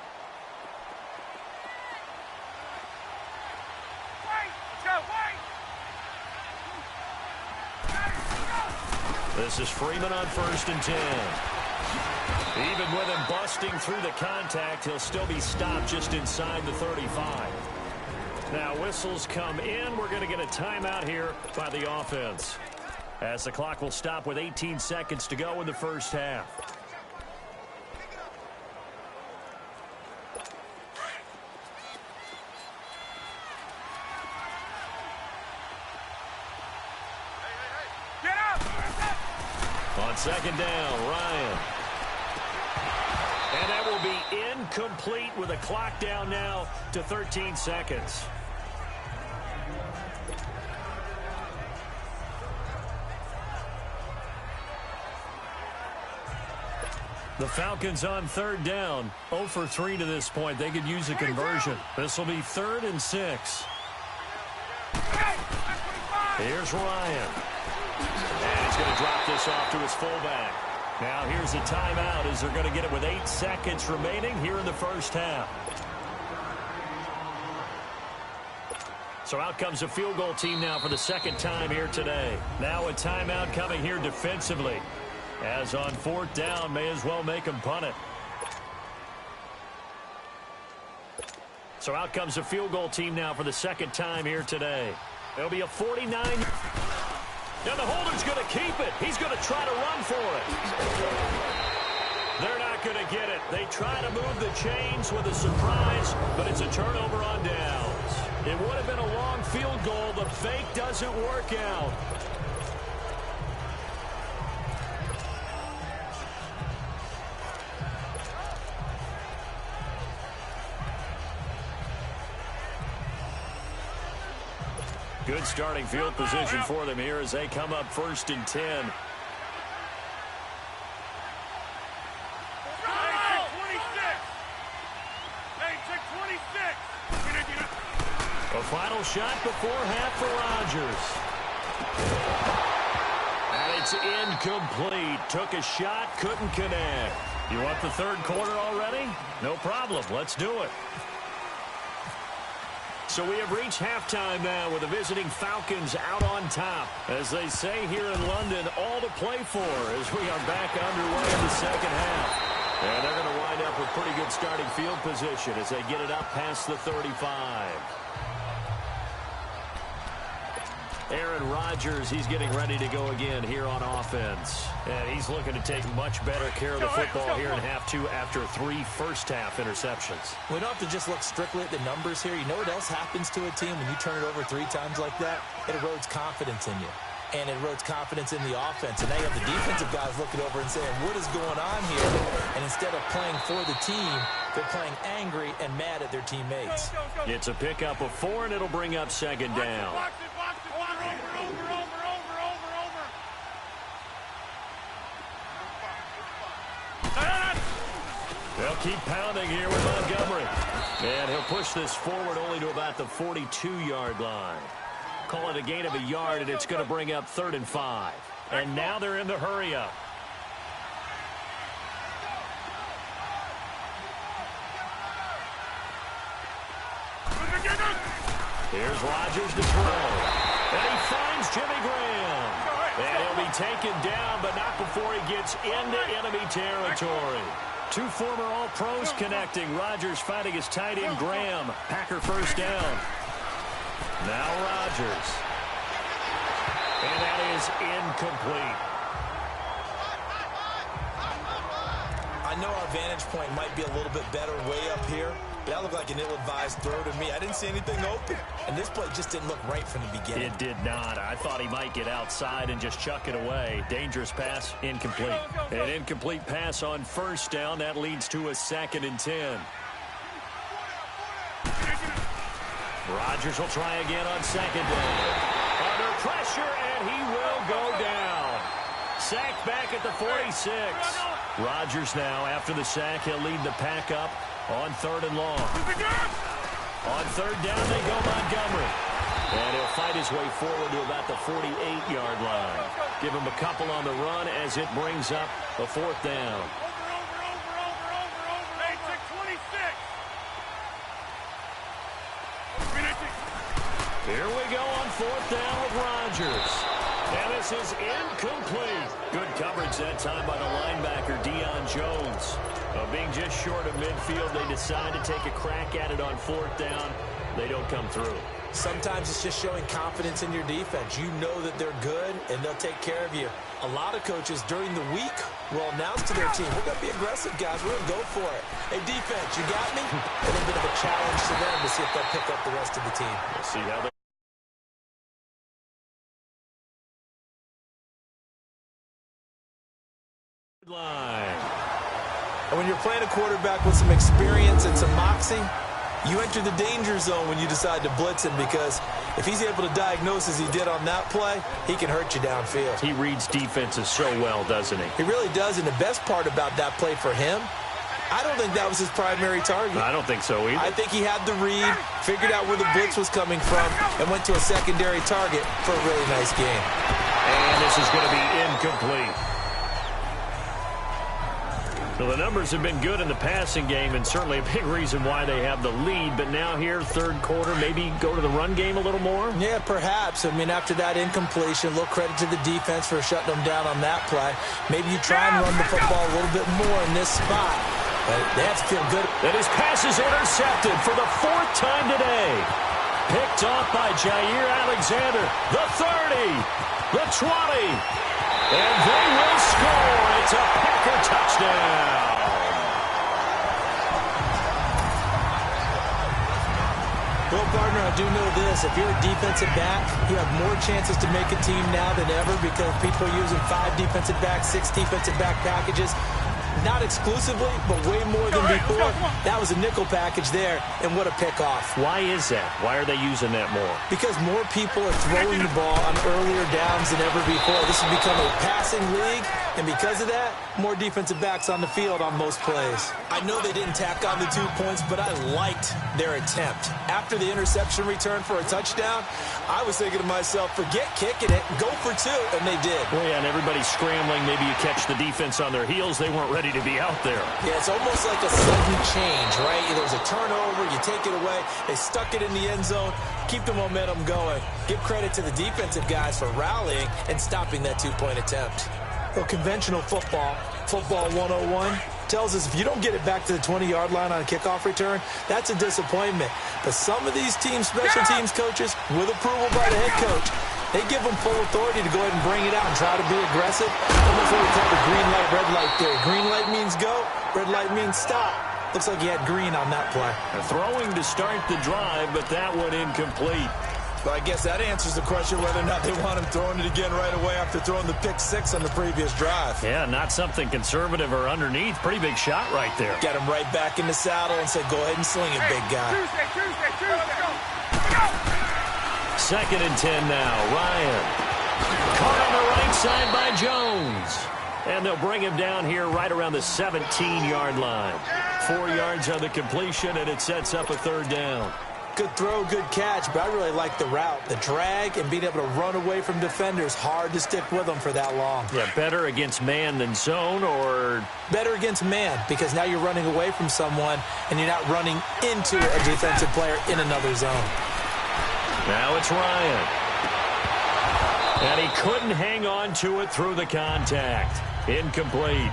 This is Freeman on 1st and 10. Even with him busting through the contact, he'll still be stopped just inside the 35. Now whistles come in. We're going to get a timeout here by the offense, as the clock will stop with 18 seconds to go in the first half. Get up! On second down, Ryan. And that will be incomplete with a clock down now to 13 seconds. The Falcons on 3rd down, 0 for 3 to this point. They could use a conversion. This will be 3rd and 6. Here's Ryan. And he's going to drop this off to his fullback. Now here's a timeout as they're going to get it with 8 seconds remaining here in the first half. So out comes a field goal team now for the second time here today. Now a timeout coming here defensively, as on 4th down, may as well make them punt it. So out comes a field goal team now for the second time here today. It'll be a 49. And the holder's going to keep it. He's going to try to run for it. They're not going to get it. They try to move the chains with a surprise, but it's a turnover on downs. It would have been a long field goal. The fake doesn't work out. Good starting field position for them here as they come up 1st and 10. A final shot before half for Rodgers. And it's incomplete. Took a shot, couldn't connect. You want the 3rd quarter already? No problem. Let's do it. So we have reached halftime now with the visiting Falcons out on top. As they say here in London, all to play for as we are back underway in the second half. And they're going to wind up with pretty good starting field position as they get it up past the 35. Aaron Rodgers, he's getting ready to go again here on offense. And he's looking to take much better care of the football here in half 2 after 3 first-half interceptions. We don't have to just look strictly at the numbers here. You know what else happens to a team when you turn it over 3 times like that? It erodes confidence in you. And it erodes confidence in the offense. And now you have the defensive guys looking over and saying, what is going on here? And instead of playing for the team, they're playing angry and mad at their teammates. It's a pickup of 4, and it'll bring up second down. They'll keep pounding here with Montgomery. And he'll push this forward only to about the 42-yard line. Call it a gain of a yard, and it's going to bring up 3rd and 5. And now they're in the hurry-up. Here's Rodgers to throw. And he finds Jimmy Graham. And he'll be taken down, but not before he gets into enemy territory. 2 former All-Pros connecting. Rodgers fighting his tight end Graham. Packer first down. Now Rodgers. And that is incomplete. I know our vantage point might be a little bit better way up here, but that looked like like an ill-advised throw to me. I didn't see anything open, and this play just didn't look right from the beginning. It did not. I thought he might get outside and just chuck it away. Dangerous pass, incomplete. An incomplete pass on first down. That leads to a 2nd and 10. Rodgers will try again on 2nd down. Under pressure, and he will go down. Sacked back at the 46. Rodgers now, after the sack, he'll lead the pack up on 3rd and long. On 3rd down, they go Montgomery. And he'll fight his way forward to about the 48-yard line. Give him a couple on the run as it brings up a 4th down. Here we go on 4th down with Rodgers. And this is incomplete. Good coverage that time by the linebacker, Deion Jones. Being just short of midfield, they decide to take a crack at it on 4th down. They don't come through. Sometimes it's just showing confidence in your defense. You know that they're good, and they'll take care of you. A lot of coaches during the week will announce to their team, we're going to be aggressive, guys. We're going to go for it. Hey, defense, you got me? A little bit of a challenge to them to see if they'll pick up the rest of the team. We'll see how they line. And when you're playing a quarterback with some experience and some moxie, you enter the danger zone when you decide to blitz him, because if he's able to diagnose as he did on that play, he can hurt you downfield. He reads defenses so well, doesn't he? He really does, and the best part about that play for him, I don't think that was his primary target. I don't think so either. I think he had the read, figured out where the blitz was coming from, and went to a secondary target for a really nice game. And this is going to be incomplete. So the numbers have been good in the passing game, and certainly a big reason why they have the lead. But now here, 3rd quarter, maybe go to the run game a little more? Yeah, perhaps. I mean, after that incompletion, a little credit to the defense for shutting them down on that play. Maybe you try and run the football a little bit more in this spot. But they have to feel good. And his pass is intercepted for the 4th time today. Picked off by Jair Alexander. The 30, the 20. And they will score. It's a Packer touchdown. Well, partner, I do know this. If you're a defensive back, you have more chances to make a team now than ever, because people are using 5 defensive backs, 6 defensive back packages. Not exclusively, but way more than before. That was a nickel package there, and what a pickoff. Why is that? Why are they using that more? Because more people are throwing the ball on earlier downs than ever before. This has become a passing league, and because of that, more defensive backs on the field on most plays. I know they didn't tack on the 2 points, but I liked their attempt. After the interception return for a touchdown, I was thinking to myself, forget kicking it, go for 2, and they did. Well, yeah, and everybody's scrambling. Maybe you catch the defense on their heels. They weren't ready to be out there. Yeah, it's almost like a sudden change, right? There's a turnover, you take it away, they stuck it in the end zone, keep the momentum going. Give credit to the defensive guys for rallying and stopping that 2-point attempt. Well, conventional football 101, tells us if you don't get it back to the 20-yard line on a kickoff return, that's a disappointment. But some of these teams, special teams coaches, with approval by the head coach, they give them full authority to go ahead and bring it out and try to be aggressive. Almost what we call the green light, red light theory. Green light means go, red light means stop. Looks like he had green on that play. Throwing to start the drive, but that one incomplete. Well, I guess that answers the question whether or not they want him throwing it again right away after throwing the pick 6 on the previous drive. Yeah, not something conservative or underneath. Pretty big shot right there. Get him right back in the saddle and said, go ahead and sling it, big guy. Second and 10 now. Ryan. Caught on the right side by Jones. And they'll bring him down here right around the 17-yard line. 4 yards on the completion, and it sets up a 3rd down. Good throw, good catch, but I really like the route. The drag and being able to run away from defenders, hard to stick with them for that long. Yeah, better against man than zone, or? Better against man, because now you're running away from someone and you're not running into a defensive player in another zone. Now it's Ryan. And he couldn't hang on to it through the contact. Incomplete.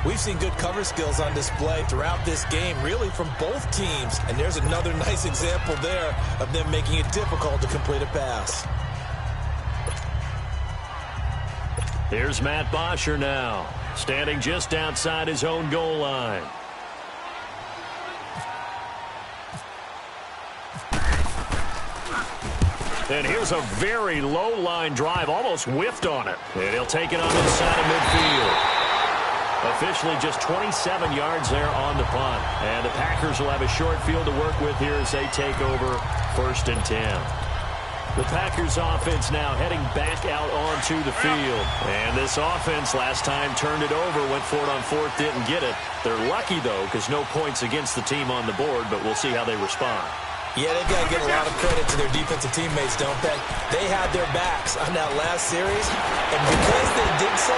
We've seen good cover skills on display throughout this game, really from both teams. And there's another nice example there of them making it difficult to complete a pass. Here's Matt Bosher now, standing just outside his own goal line. And here's a very low-line drive, almost whiffed on it. And he'll take it on inside of midfield. Officially just 27 yards there on the punt. And the Packers will have a short field to work with here as they take over 1st and 10. The Packers offense now heading back out onto the field. And this offense last time turned it over, went for it on 4th, didn't get it. They're lucky, though, because no points against the team on the board, but we'll see how they respond. Yeah, they've got to give a lot of credit to their defensive teammates, don't they? They had their backs on that last series, and because they did so,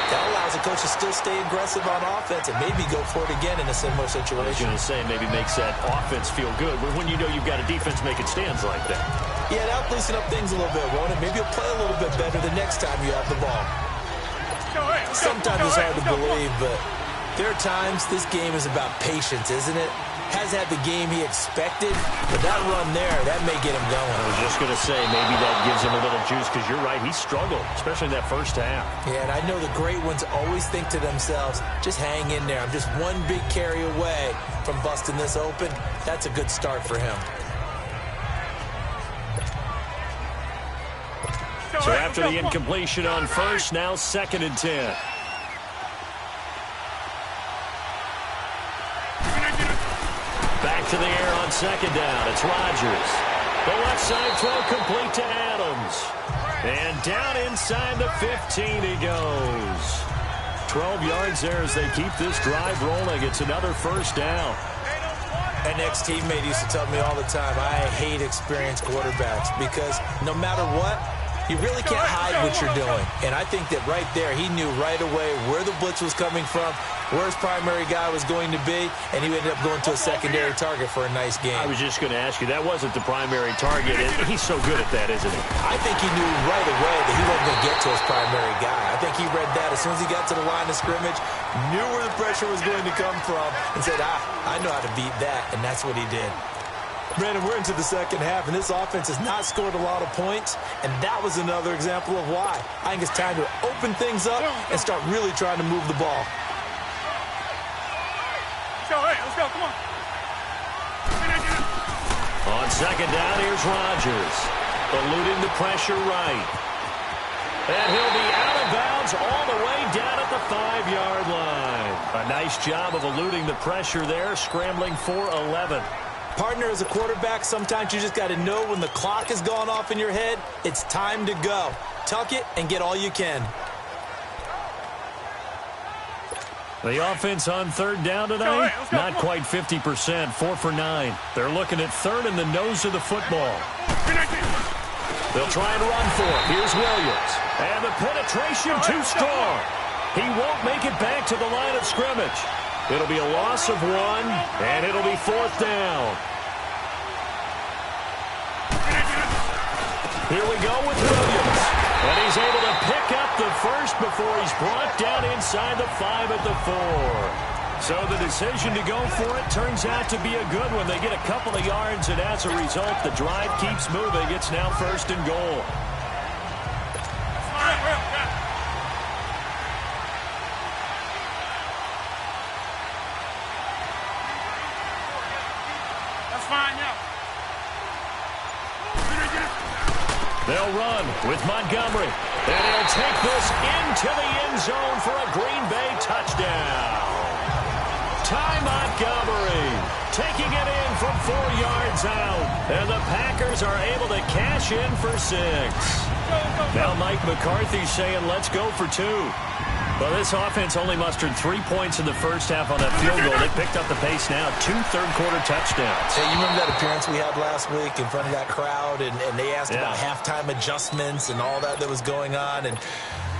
that allows the coach to still stay aggressive on offense and maybe go for it again in a similar situation. I was going to say, maybe makes that offense feel good, but when you know you've got a defense making stands like that. Yeah, that'll loosen up things a little bit, won't it? Maybe you'll play a little bit better the next time you have the ball. Sometimes it's hard to believe, but there are times this game is about patience, isn't it? Hasn't had the game he expected, but that run there, that may get him going. I was just going to say, maybe that gives him a little juice, because you're right, he struggled, especially in that first half. Yeah, and I know the great ones always think to themselves, just hang in there. I'm just one big carry away from busting this open. That's a good start for him. So after the incompletion on 1st, now 2nd and 10. Back to the air on 2nd down. It's Rodgers. The left side throw complete to Adams. And down inside the 15 he goes. 12 yards there as they keep this drive rolling. It's another 1st down. An ex-teammate used to tell me all the time, I hate experienced quarterbacks because no matter what, you really can't hide what you're doing. And I think that right there, he knew right away where the blitz was coming from, where his primary guy was going to be, and he ended up going to a secondary target for a nice game. I was just going to ask you, that wasn't the primary target. He's so good at that, isn't he? I think he knew right away that he wasn't going to get to his primary guy. I think he read that as soon as he got to the line of scrimmage, knew where the pressure was going to come from, and said, I know how to beat that, and that's what he did. Brandon, we're into the second half, and this offense has not scored a lot of points, and that was another example of why. I think it's time to open things up and start really trying to move the ball. Let's go, come on. On 2nd down, here's Rodgers. Eluding the pressure right. And he'll be out of bounds all the way down at the 5-yard line. A nice job of eluding the pressure there, scrambling for 11. Partner, as a quarterback, sometimes you just got to know when the clock has gone off in your head, it's time to go. Tuck it and get all you can. The offense on 3rd down tonight, not quite 50%, 4 for 9. They're looking at 3rd in the nose of the football. They'll try and run for it. Here's Williams. And the penetration too strong. He won't make it back to the line of scrimmage. It'll be a loss of 1, and it'll be 4th down. Here we go with Williams. And he's able to pick up the first before he's brought down inside the 5 at the 4. So the decision to go for it turns out to be a good one. They get a couple of yards, and as a result, the drive keeps moving. It's now 1st and goal. They'll run with Montgomery. And he'll take this into the end zone for a Green Bay touchdown. Ty Montgomery taking it in from 4 yards out. And the Packers are able to cash in for 6. Now Mike McCarthy's saying, let's go for 2. Well, this offense only mustered 3 points in the first half on that field goal. They picked up the pace now. 2 third-quarter touchdowns. Hey, you remember that appearance we had last week in front of that crowd, and they asked about halftime adjustments and all that was going on. And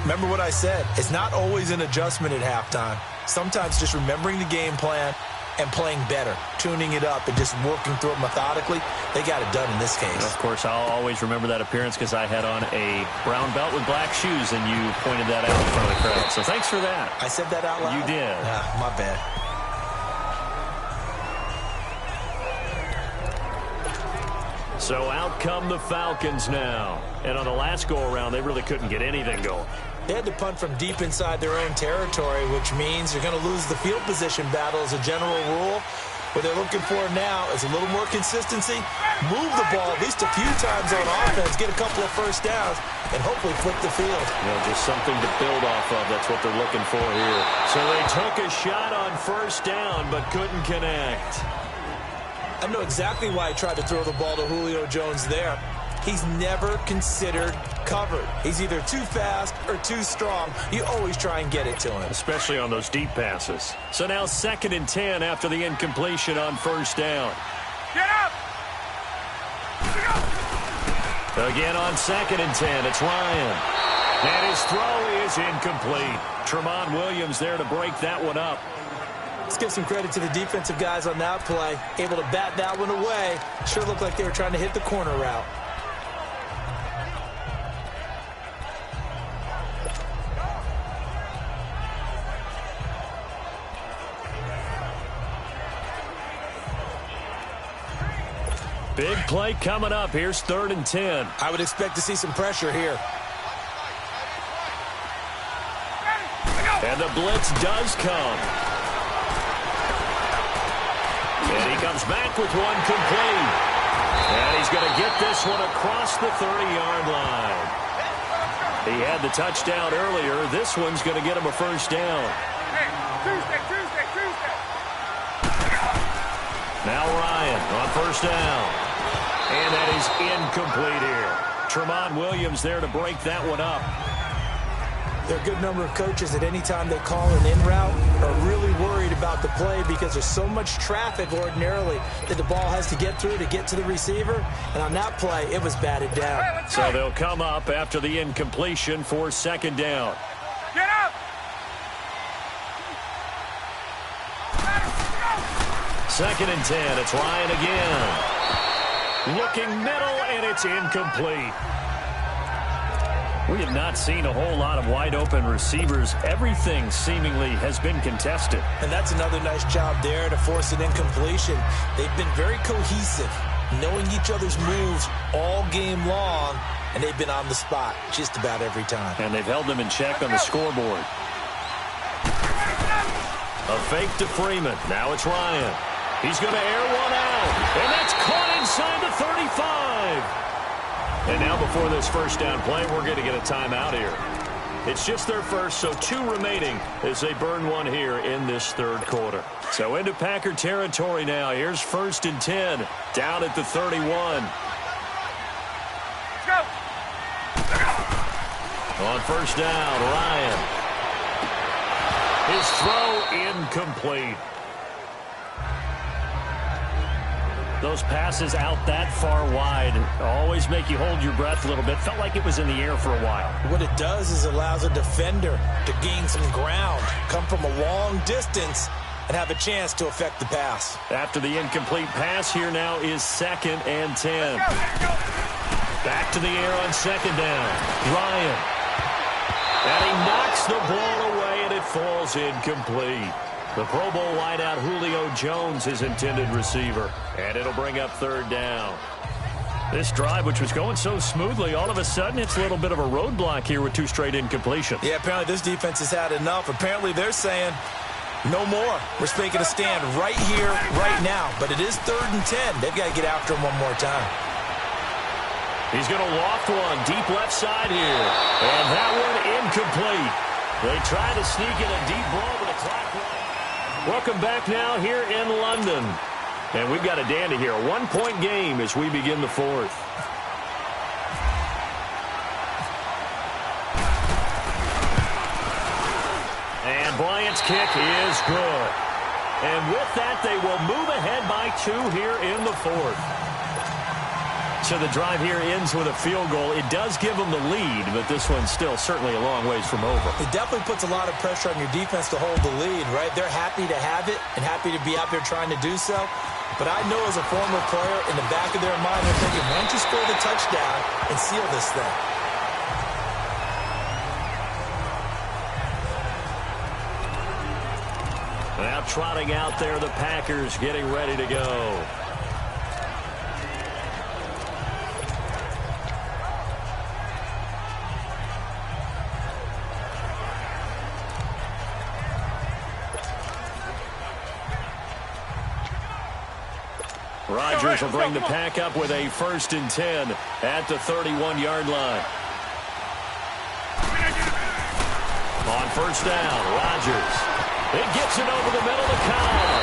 remember what I said. It's not always an adjustment at halftime. Sometimes just remembering the game plan and playing better, tuning it up and just working through it methodically. They got it done in this case. Of course, I'll always remember that appearance because I had on a brown belt with black shoes, and you pointed that out in front of the crowd. So thanks for that. I said that out loud? You did. My bad. So out come the Falcons now. And on the last go-around, they really couldn't get anything going. They had to punt from deep inside their own territory, which means you're going to lose the field position battle as a general rule. What they're looking for now is a little more consistency, move the ball at least a few times on offense, get a couple of first downs, and hopefully flip the field. Just something to build off of. That's what they're looking for here. So they took a shot on first down, but couldn't connect. I know exactly why he tried to throw the ball to Julio Jones there. He's never considered covered. He's either too fast or too strong. You always try and get it to him. Especially on those deep passes. So now 2nd and 10 after the incompletion on first down. Get up! Again on 2nd and 10, it's Ryan. And his throw is incomplete. Tramon Williams there to break that one up. Let's give some credit to the defensive guys on that play. Able to bat that one away. Sure looked like they were trying to hit the corner route. Big play coming up. Here's 3rd and 10. I would expect to see some pressure here. And the blitz does come. And he comes back with one complete. And he's going to get this one across the 30-yard line. He had the touchdown earlier. This one's going to get him a first down. Tuesday. Now Ryan on first down. And that is incomplete here. Tramon Williams there to break that one up. There are a good number of coaches that any time they call an in route are really worried about the play because there's so much traffic ordinarily that the ball has to get through to get to the receiver. And on that play, it was batted down. So they'll come up after the incompletion for 2nd down. Get up! 2nd and 10. It's Ryan again. Looking middle, and it's incomplete. We have not seen a whole lot of wide-open receivers. Everything seemingly has been contested. And that's another nice job there to force an incompletion. They've been very cohesive, knowing each other's moves all game long, and they've been on the spot just about every time. And they've held them in check on the scoreboard. A fake to Freeman. Now it's Ryan. He's going to air one out, and that's caught inside the 35. And now before this first down play, we're going to get a timeout here. It's just their first, so 2 remaining as they burn one here in this 3rd quarter. So into Packer territory now. Here's 1st and 10, down at the 31. Go! On first down, Ryan. His throw incomplete. Those passes out that far wide always make you hold your breath a little bit. Felt like it was in the air for a while. What it does is allows a defender to gain some ground, come from a long distance, and have a chance to affect the pass. After the incomplete pass, here now is 2nd and 10. Back to the air on 2nd down. Ryan. And he knocks the ball away, and it falls incomplete. The Pro Bowl wideout Julio Jones, his intended receiver. And it'll bring up 3rd down. This drive, which was going so smoothly, all of a sudden it's a little bit of a roadblock here with 2 straight incompletions. Yeah, apparently this defense has had enough. Apparently they're saying, no more. We're making a stand right here, right now. But it is 3rd and 10. They've got to get after him one more time. He's going to loft one deep left side here. And that one incomplete. They try to sneak in a deep ball, but the clock. Welcome back now here in London. And we've got a dandy here. A 1-point game as we begin the 4th. And Bryant's kick is good. And with that, they will move ahead by 2 here in the 4th. So the drive here ends with a field goal. It does give them the lead, but this one's still certainly a long ways from over. It definitely puts a lot of pressure on your defense to hold the lead, right? They're happy to have it and happy to be out there trying to do so. But I know as a former player, in the back of their mind, they're thinking, why don't you score the touchdown and seal this thing? Now trotting out there, the Packers getting ready to go. Rodgers will bring the pack up with a 1st and 10 at the 31-yard line. On 1st down, Rodgers. It gets it over the middle to Cobb.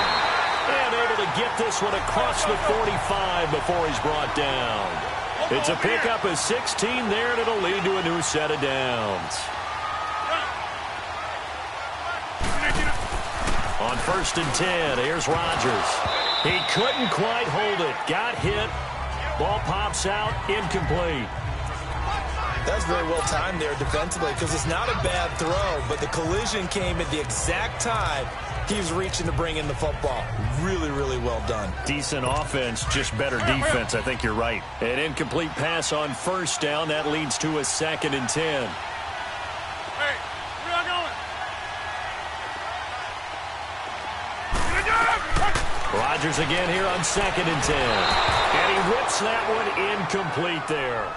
And able to get this one across the 45 before he's brought down. It's a pickup of 16 there, and it'll lead to a new set of downs. On 1st and 10, here's Rodgers. He couldn't quite hold it. Got hit. Ball pops out. Incomplete. That's very well timed there defensively because it's not a bad throw, but the collision came at the exact time he was reaching to bring in the football. Really, really well done. Decent offense, just better defense. I think you're right. An incomplete pass on 1st down. That leads to a 2nd and 10. Rodgers again here on 2nd and 10. And he whips that one incomplete there.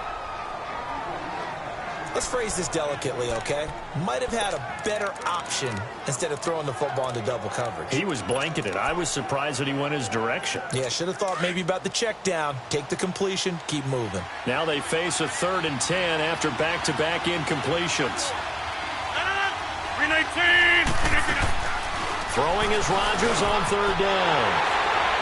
Let's phrase this delicately, okay? Might have had a better option instead of throwing the football into double coverage. He was blanketed. I was surprised that he went his direction. Yeah, should have thought maybe about the check down. Take the completion, keep moving. Now they face a 3rd and 10 after back-to-back incompletions. 319! Throwing is Rodgers on 3rd down.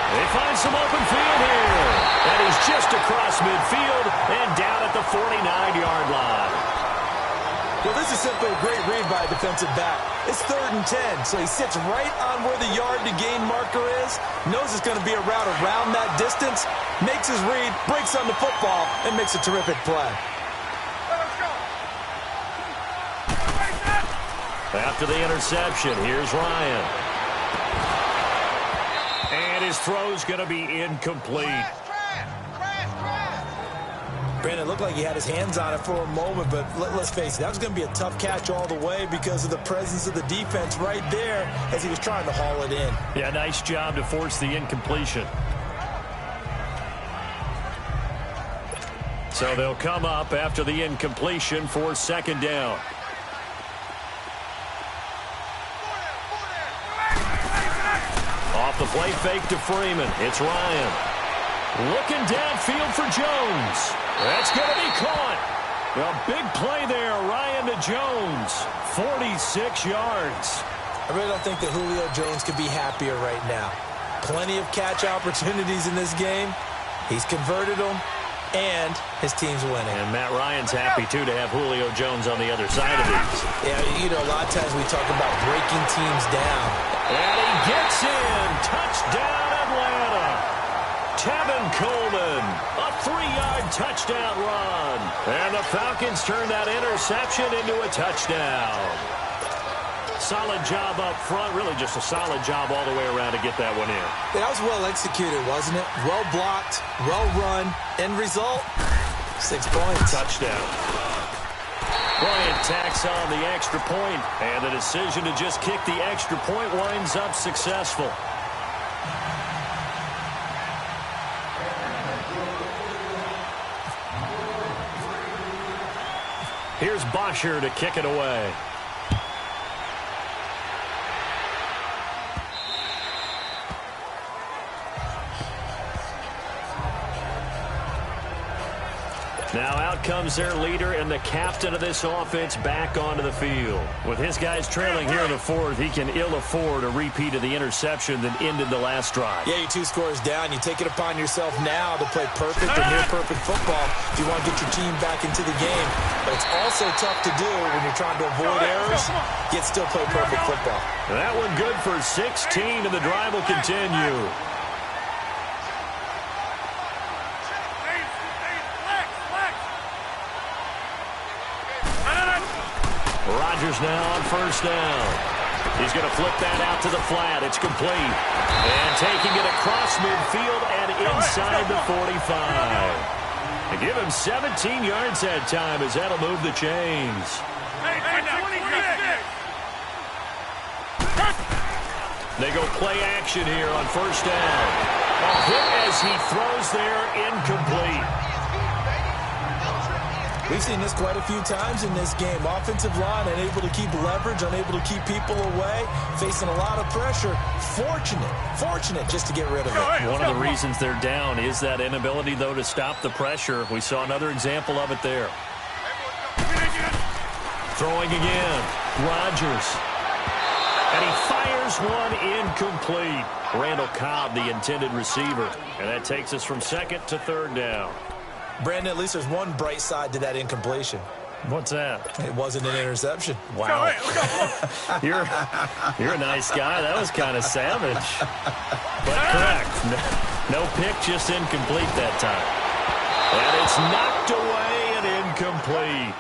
They find some open field here. And he's just across midfield and down at the 49-yard line. Well, this is simply a great read by a defensive back. It's 3rd and 10, so he sits right on where the yard-to-gain marker is, knows it's going to be a route around that distance, makes his read, breaks on the football, and makes a terrific play. After the interception, here's Ryan. And his throw's going to be incomplete. Brandon, it looked like he had his hands on it for a moment, but let's face it, that was going to be a tough catch all the way because of the presence of the defense right there as he was trying to haul it in. Yeah, nice job to force the incompletion. So they'll come up after the incompletion for 2nd down. Off the play fake to Freeman. It's Ryan. Looking downfield for Jones. That's going to be caught. A big play there, Ryan to Jones. 46 yards. I really don't think that Julio Jones could be happier right now. Plenty of catch opportunities in this game. He's converted them, and his team's winning. And Matt Ryan's happy, too, to have Julio Jones on the other side of these. Yeah, you know, a lot of times we talk about breaking teams down. And he gets in. Touchdown, Atlanta. Tevin Coleman, a 3-yard touchdown run. And the Falcons turn that interception into a touchdown. Solid job up front. Really just a solid job all the way around to get that one in. That was well executed, wasn't it? Well blocked, well run. End result, 6 points. Touchdown. Bryant tacks on the extra point, and the decision to just kick the extra point winds up successful. Here's Bosher to kick it away. Now out comes their leader and the captain of this offense back onto the field. With his guys trailing here in the 4th, he can ill afford a repeat of the interception that ended the last drive. Yeah, you're 2 scores down. You take it upon yourself now to play perfect or near perfect football if you want to get your team back into the game. But it's also tough to do when you're trying to avoid errors, yet still play perfect football. That one good for 16, and the drive will continue. Rodgers now on 1st down. He's going to flip that out to the flat. It's complete. And taking it across midfield and inside the 45. And give him 17 yards that time as that'll move the chains. They go play action here on 1st down. A hit as he throws there, incomplete. We've seen this quite a few times in this game. Offensive line unable to keep leverage, unable to keep people away, facing a lot of pressure. Fortunate just to get rid of it. One of the reasons they're down is that inability, though, to stop the pressure. We saw another example of it there. Throwing again. Rodgers. And he fires one incomplete. Randall Cobb, the intended receiver. And that takes us from second to third down. Brandon, at least there's one bright side to that incompletion. What's that? It wasn't an interception. Wow. You're a nice guy. That was kind of savage. But correct. No pick, just incomplete that time. And it's knocked away and incomplete.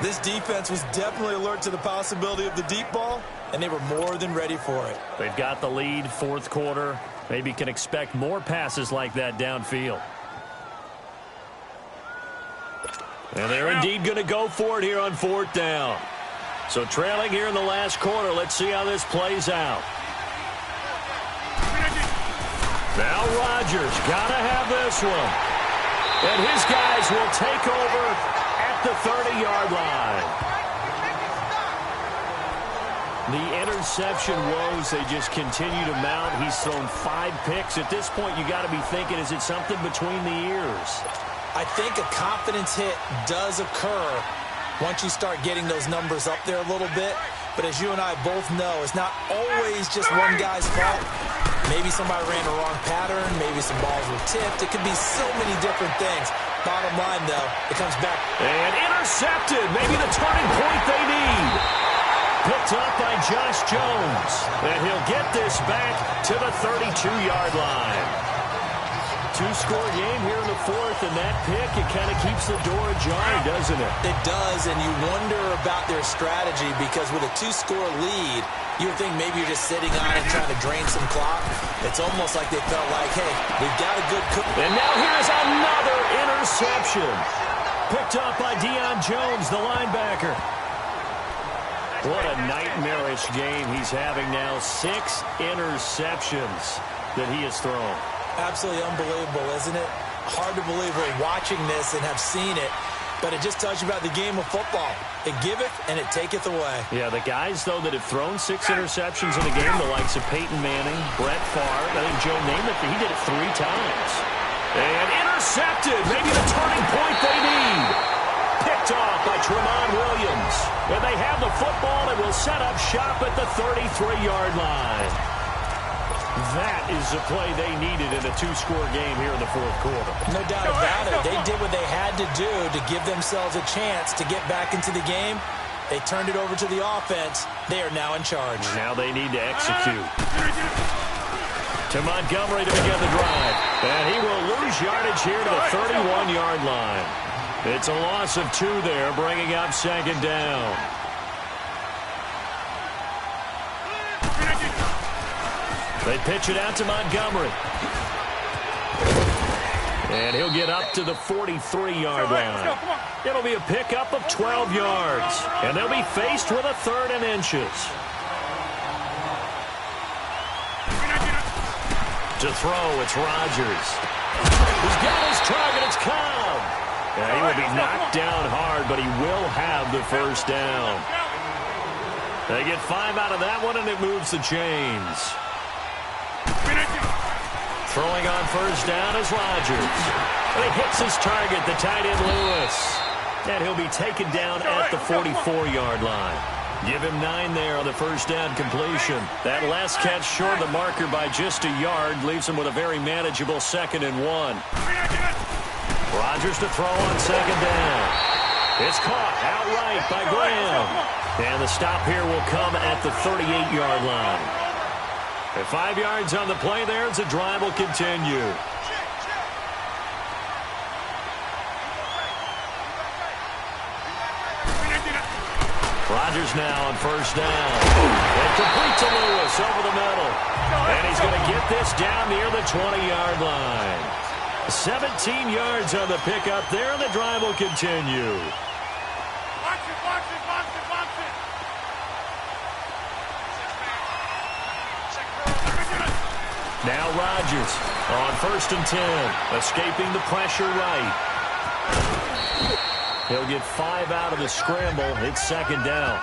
This defense was definitely alert to the possibility of the deep ball, and they were more than ready for it. They've got the lead, fourth quarter. Maybe can expect more passes like that downfield. And they're indeed going to go for it here on fourth down. So trailing here in the last quarter. Let's see how this plays out. Now Rodgers got to have this one. And his guys will take over at the 30-yard line. The interception woes, they just continue to mount. He's thrown 5 picks. At this point, you got to be thinking, is it something between the ears? I think a confidence hit does occur once you start getting those numbers up there a little bit. But as you and I both know, it's not always just one guy's fault. Maybe somebody ran the wrong pattern. Maybe some balls were tipped. It could be so many different things. Bottom line, though, it comes back. And intercepted. Maybe the turning point they need. Picked up by Josh Jones. And he'll get this back to the 32-yard line. 2-score game here in the fourth, and that pick, it kind of keeps the door ajar, doesn't it? It does, and you wonder about their strategy because with a 2-score lead, you would think maybe you're just sitting on it trying to drain some clock. It's almost like they felt like, hey, we've got a good cook. And now here's another interception. Picked up by Deion Jones, the linebacker. What a nightmarish game he's having now. 6 interceptions that he has thrown. Absolutely unbelievable, isn't it? Hard to believe we're watching this and have seen it, but it just tells you about the game of football. It giveth and it taketh away. Yeah, the guys, though, that have thrown 6 interceptions in a game, the likes of Peyton Manning, Brett Favre, I think Joe Namath, he did it 3 times. And intercepted, maybe the turning point they need. Picked off by Tramon Williams. And they have the football and will set up shop at the 33-yard line. That is the play they needed in a 2-score game here in the fourth quarter. No doubt about it. They did what they had to do to give themselves a chance to get back into the game. They turned it over to the offense. They are now in charge. Now they need to execute. To Montgomery to begin the drive. And he will lose yardage here to the 31-yard line. It's a loss of 2 there, bringing up second down. They pitch it out to Montgomery. And he'll get up to the 43-yard line. It'll be a pickup of 12 yards. And they'll be faced with a 3rd and inches. To throw, it's Rodgers. He's got his target, it's Cobb. And he will be knocked down hard, but he will have the first down. They get 5 out of that one, and it moves the chains. Throwing on first down is Rodgers. And he hits his target, the tight end Lewis. And he'll be taken down at the 44-yard line. Give him 9 there on the first down completion. That last catch short of the marker by just a yard leaves him with a very manageable 2nd and 1. Rodgers to throw on second down. It's caught outright by Graham. And the stop here will come at the 38-yard line. And 5 yards on the play there as the drive will continue. Rodgers now on first down. And complete to Lewis over the middle. And he's going to get this down near the 20-yard line. 17 yards on the pickup there, and the drive will continue. Box it, box it, box it, box it. Now Rodgers on 1st and 10, escaping the pressure right. He'll get 5 out of the scramble. It's second down.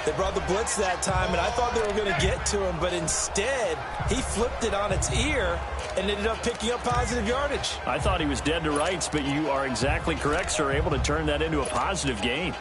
They brought the blitz that time, and I thought they were going to get to him, but instead, he flipped it on its ear and ended up picking up positive yardage. I thought he was dead to rights, but you are exactly correct, sir. Able to turn that into a positive gain.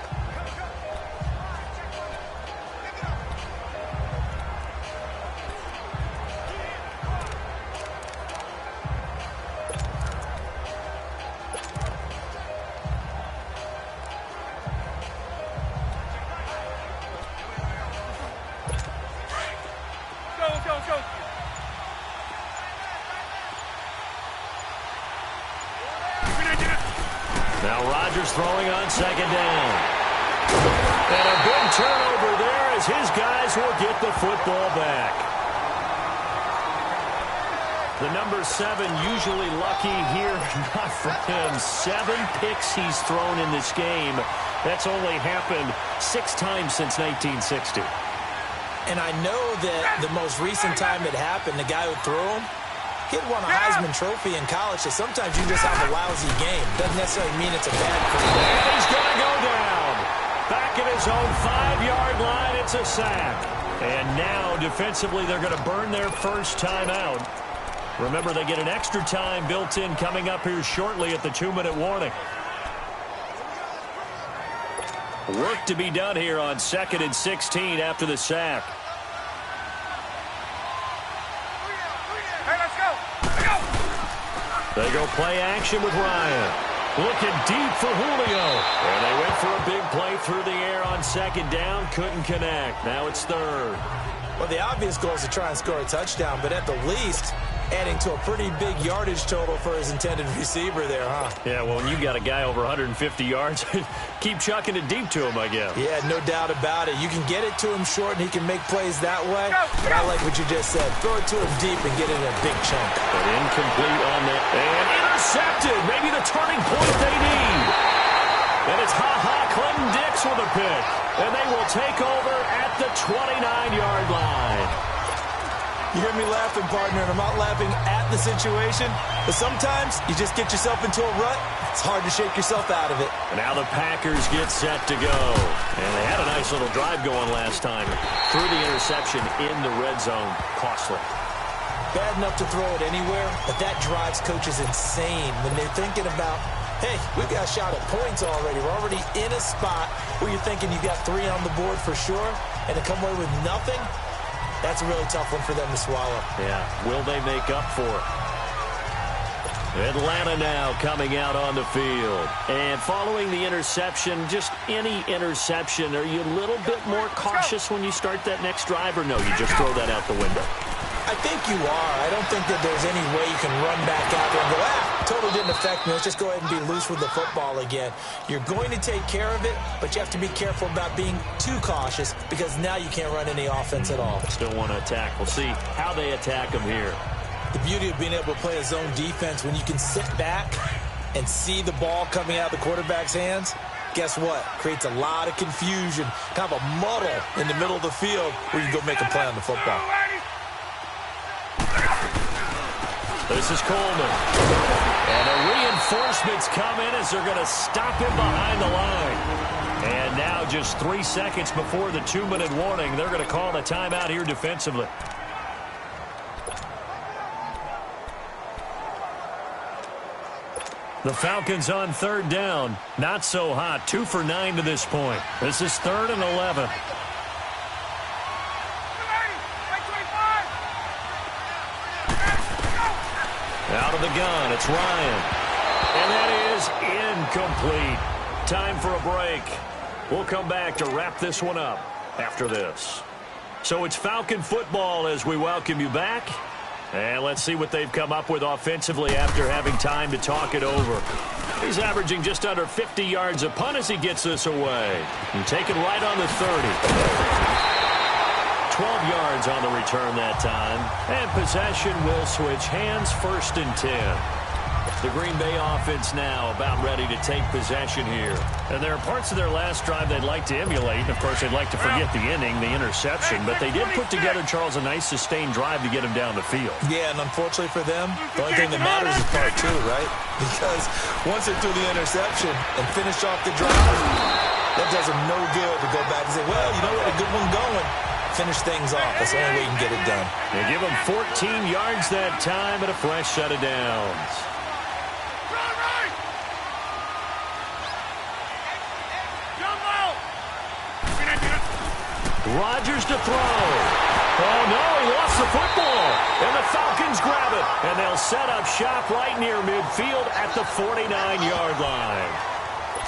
Now Rodgers throwing on second down. And a big turnover there as his guys will get the football back. The number 7 usually lucky here, not for him. 7 picks he's thrown in this game. That's only happened 6 times since 1960. And I know that the most recent time it happened, the guy who threw him, he had won a Heisman Trophy in college, so sometimes you just have a lousy game. Doesn't necessarily mean it's a bad career. And he's going to go down. Back at his own 5-yard line, it's a sack. And now, defensively, they're going to burn their first time out. Remember, they get an extra time built in coming up here shortly at the 2-minute warning. Work to be done here on 2nd and 16 after the sack. They go play action with Ryan. Looking deep for Julio. And they went for a big play through the air on second down. Couldn't connect. Now it's third. Well, the obvious goal is to try and score a touchdown, but at the least, adding to a pretty big yardage total for his intended receiver there, huh? Yeah, well, when you got a guy over 150 yards, keep chucking it deep to him, I guess. Yeah, no doubt about it. You can get it to him short, and he can make plays that way. But I like what you just said. Throw it to him deep and get it in a big chunk. But incomplete on that. And intercepted. Maybe the turning point they need. And it's Clinton Dix with a pick. And they will take over at the 29-yard line. You hear me laughing, partner, and I'm not laughing at the situation, but sometimes you just get yourself into a rut. It's hard to shake yourself out of it. And now the Packers get set to go. And they had a nice little drive going last time. Threw the interception in the red zone. Costly. Bad enough to throw it anywhere, but that drives coaches insane when they're thinking about, hey, we've got a shot at points already. We're already in a spot where you're thinking you've got 3 on the board for sure, and to come away with nothing, that's a really tough one for them to swallow. Yeah, will they make up for it? Atlanta now coming out on the field. And following the interception, just any interception, are you a little bit more cautious when you start that next drive, or no, you just throw that out the window? I think you are. I don't think that there's any way you can run back out there and go, totally didn't affect me. Let's just go ahead and be loose with the football again. You're going to take care of it, but you have to be careful about being too cautious because now you can't run any offense at all. Still want to attack. We'll see how they attack them here. The beauty of being able to play a zone defense when you can sit back and see the ball coming out of the quarterback's hands, guess what? Creates a lot of confusion, kind of a muddle in the middle of the field where you can go make a play on the football. This is Coleman. And the reinforcements come in as they're going to stop him behind the line. And now just 3 seconds before the 2-minute warning, they're going to call a timeout here defensively. The Falcons on 3rd down. Not so hot. 2 for 9 to this point. This is 3rd and 11. Out of the gun, it's Ryan. And that is incomplete. Time for a break. We'll come back to wrap this one up after this. So it's Falcon football as we welcome you back. And let's see what they've come up with offensively after having time to talk it over. He's averaging just under 50 yards a punt as he gets this away. And taken right on the 30. 12 yards on the return that time. And possession will switch hands, 1st and 10. The Green Bay offense now about ready to take possession here. And there are parts of their last drive they'd like to emulate. And, of course, they'd like to forget the ending, the interception. But they did put together, Charles, a nice sustained drive to get him down the field. Yeah, and unfortunately for them, the only thing that matters is part two, right? Because once they threw the interception and finished off the drive, that does them no good to go back and say, well, you know what, a good one going. Finish things off. That's the only way you can get it done. They give him 14 yards that time and a fresh set of downs. Rodgers to throw. Oh, no, he lost the football. And the Falcons grab it. And they'll set up shop right near midfield at the 49-yard line.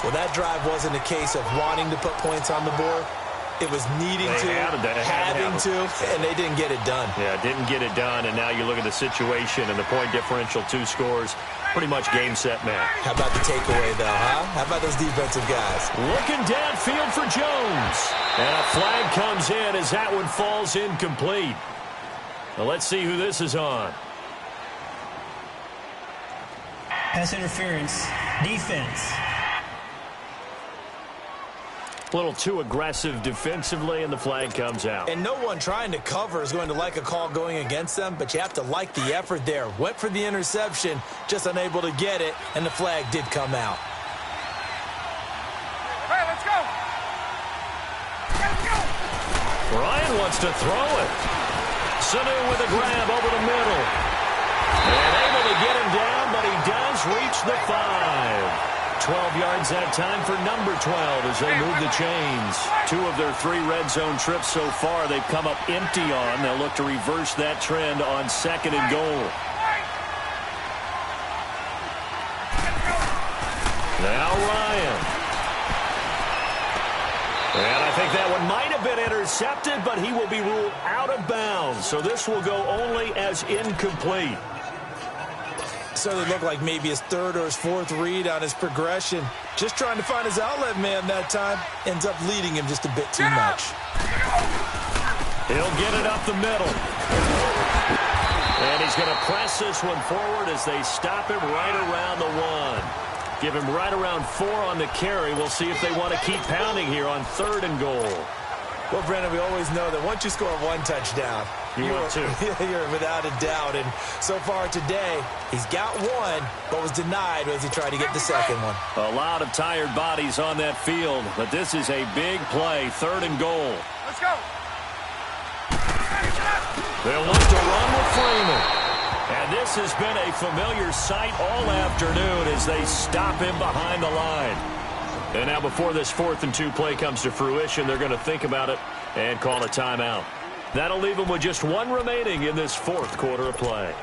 Well, that drive wasn't a case of wanting to put points on the board. It was needing having to, and they didn't get it done. Yeah, didn't get it done, and now you look at the situation and the point differential, 2 scores, pretty much game, set, match. How about the takeaway, though, huh? How about those defensive guys? Looking downfield for Jones. And a flag comes in as that one falls incomplete. Now let's see who this is on. Pass interference. Defense. A little too aggressive defensively, and the flag comes out. And no one trying to cover is going to like a call going against them, but you have to like the effort there. Went for the interception, just unable to get it, and the flag did come out. Hey, let's go! Let's go! Ryan wants to throw it. Sanu with a grab over the middle. And able to get him down, but he does reach the 5. 12 yards that time for number 12 as they move the chains. 2 of their 3 red zone trips so far they've come up empty on. They'll look to reverse that trend on 2nd and goal. Now Ryan. And I think that one might have been intercepted, but he will be ruled out of bounds. So this will go only as incomplete. So they look like maybe his 3rd or his 4th read on his progression. Just trying to find his outlet man that time. Ends up leading him just a bit too much. He'll get it up the middle. And he's going to press this one forward as they stop him right around the 1. Give him right around 4 on the carry. We'll see if they want to keep pounding here on 3rd and goal. Well, Brandon, we always know that once you score 1 touchdown, you're without a doubt. And so far today, he's got 1, but was denied as he tried to get the 2nd one. A lot of tired bodies on that field, but this is a big play, 3rd and goal. Let's go. They'll look to run with Freeman. And this has been a familiar sight all afternoon as they stop him behind the line. And now before this 4th and 2 play comes to fruition, they're going to think about it and call a timeout. That'll leave them with just 1 remaining in this 4th quarter of play.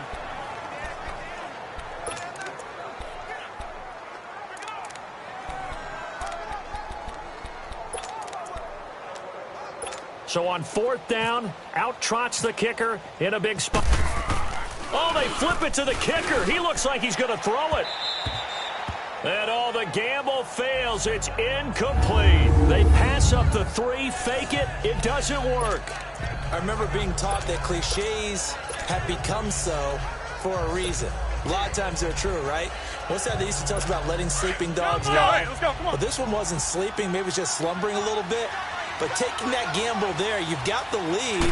So on 4th down, out trots the kicker in a big spot. Oh, they flip it to the kicker. He looks like he's going to throw it. And all the gamble fails. It's incomplete. They pass up the 3, fake it. It doesn't work. I remember being taught that cliches have become so for a reason. A lot of times they're true, right? What's that they used to tell us about letting sleeping dogs lie? Let's go, come on. Well, this one wasn't sleeping. Maybe it was just slumbering a little bit. But taking that gamble there, you've got the lead.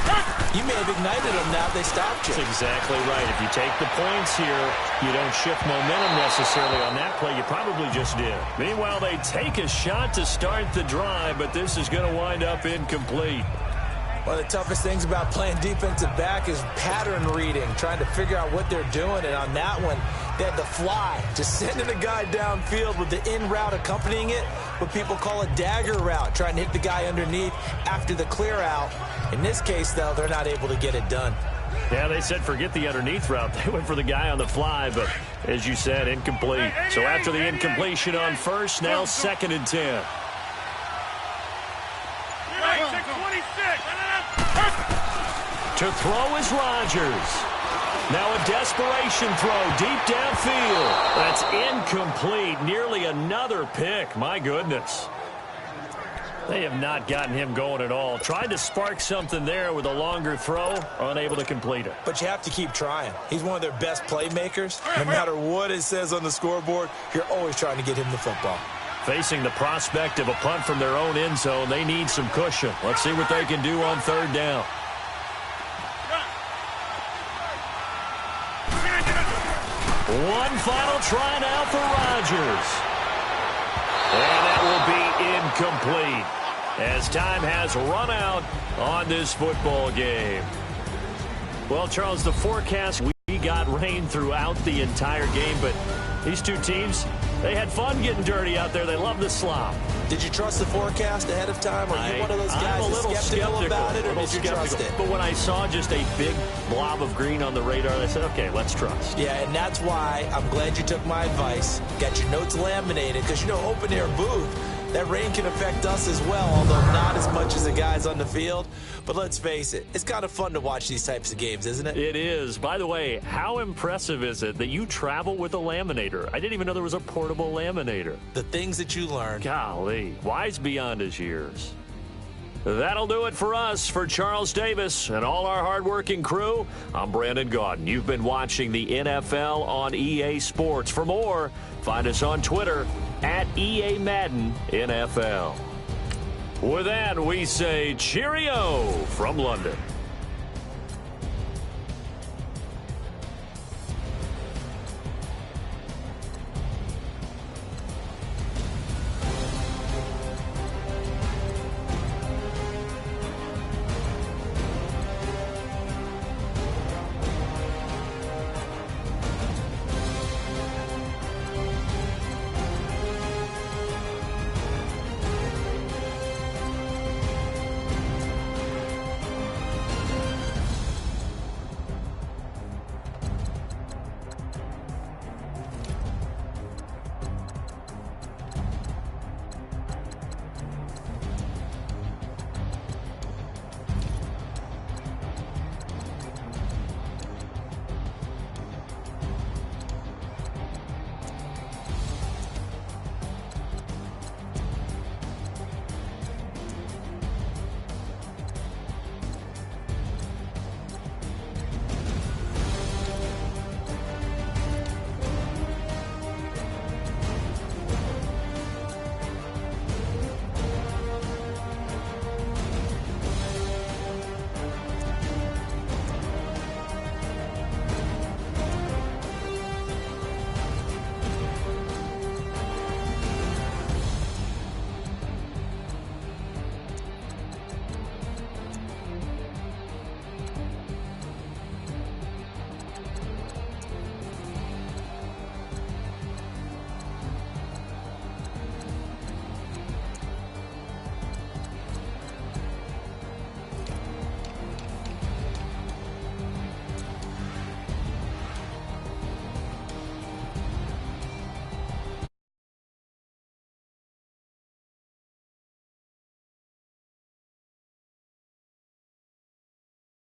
You may have ignited them now if they stopped you. That's exactly right. If you take the points here, you don't shift momentum necessarily on that play. You probably just did. Meanwhile, they take a shot to start the drive, but this is going to wind up incomplete. One of the toughest things about playing defensive back is pattern reading, trying to figure out what they're doing. And on that one, they had the fly, just sending a guy downfield with the in route accompanying it, what people call a dagger route, trying to hit the guy underneath after the clear out. In this case, though, they're not able to get it done. Yeah, they said forget the underneath route. They went for the guy on the fly, but as you said, incomplete. So after the incompletion on 1st, now 2nd and 10. To throw is Rodgers. Now a desperation throw deep downfield. That's incomplete. Nearly another pick. My goodness. They have not gotten him going at all. Tried to spark something there with a longer throw, unable to complete it. But you have to keep trying. He's one of their best playmakers. No matter what it says on the scoreboard, you're always trying to get him the football. Facing the prospect of a punt from their own end zone, they need some cushion. Let's see what they can do on third down. One final try now for Rodgers. And that will be incomplete as time has run out on this football game. Well, Charles, the forecast, we got rain throughout the entire game, but these two teams, they had fun getting dirty out there. They love the slop. Did you trust the forecast ahead of time? Are you one of those guys I'm a little skeptical about it, or did you trust it? But when I saw just a big blob of green on the radar, I said, okay, let's trust. Yeah, and that's why I'm glad you took my advice. Got your notes laminated, because, you know, open air booth, that rain can affect us as well, although not as much as the guys on the field. But let's face it, it's kind of fun to watch these types of games, isn't it? It is. By the way, how impressive is it that you travel with a laminator? I didn't even know there was a portable laminator. The things that you learn. Golly, wise beyond his years. That'll do it for us. For Charles Davis and all our hardworking crew, I'm Brandon Gaudin. You've been watching the NFL on EA Sports. For more, find us on Twitter at EA Madden NFL. With that, we say cheerio from London.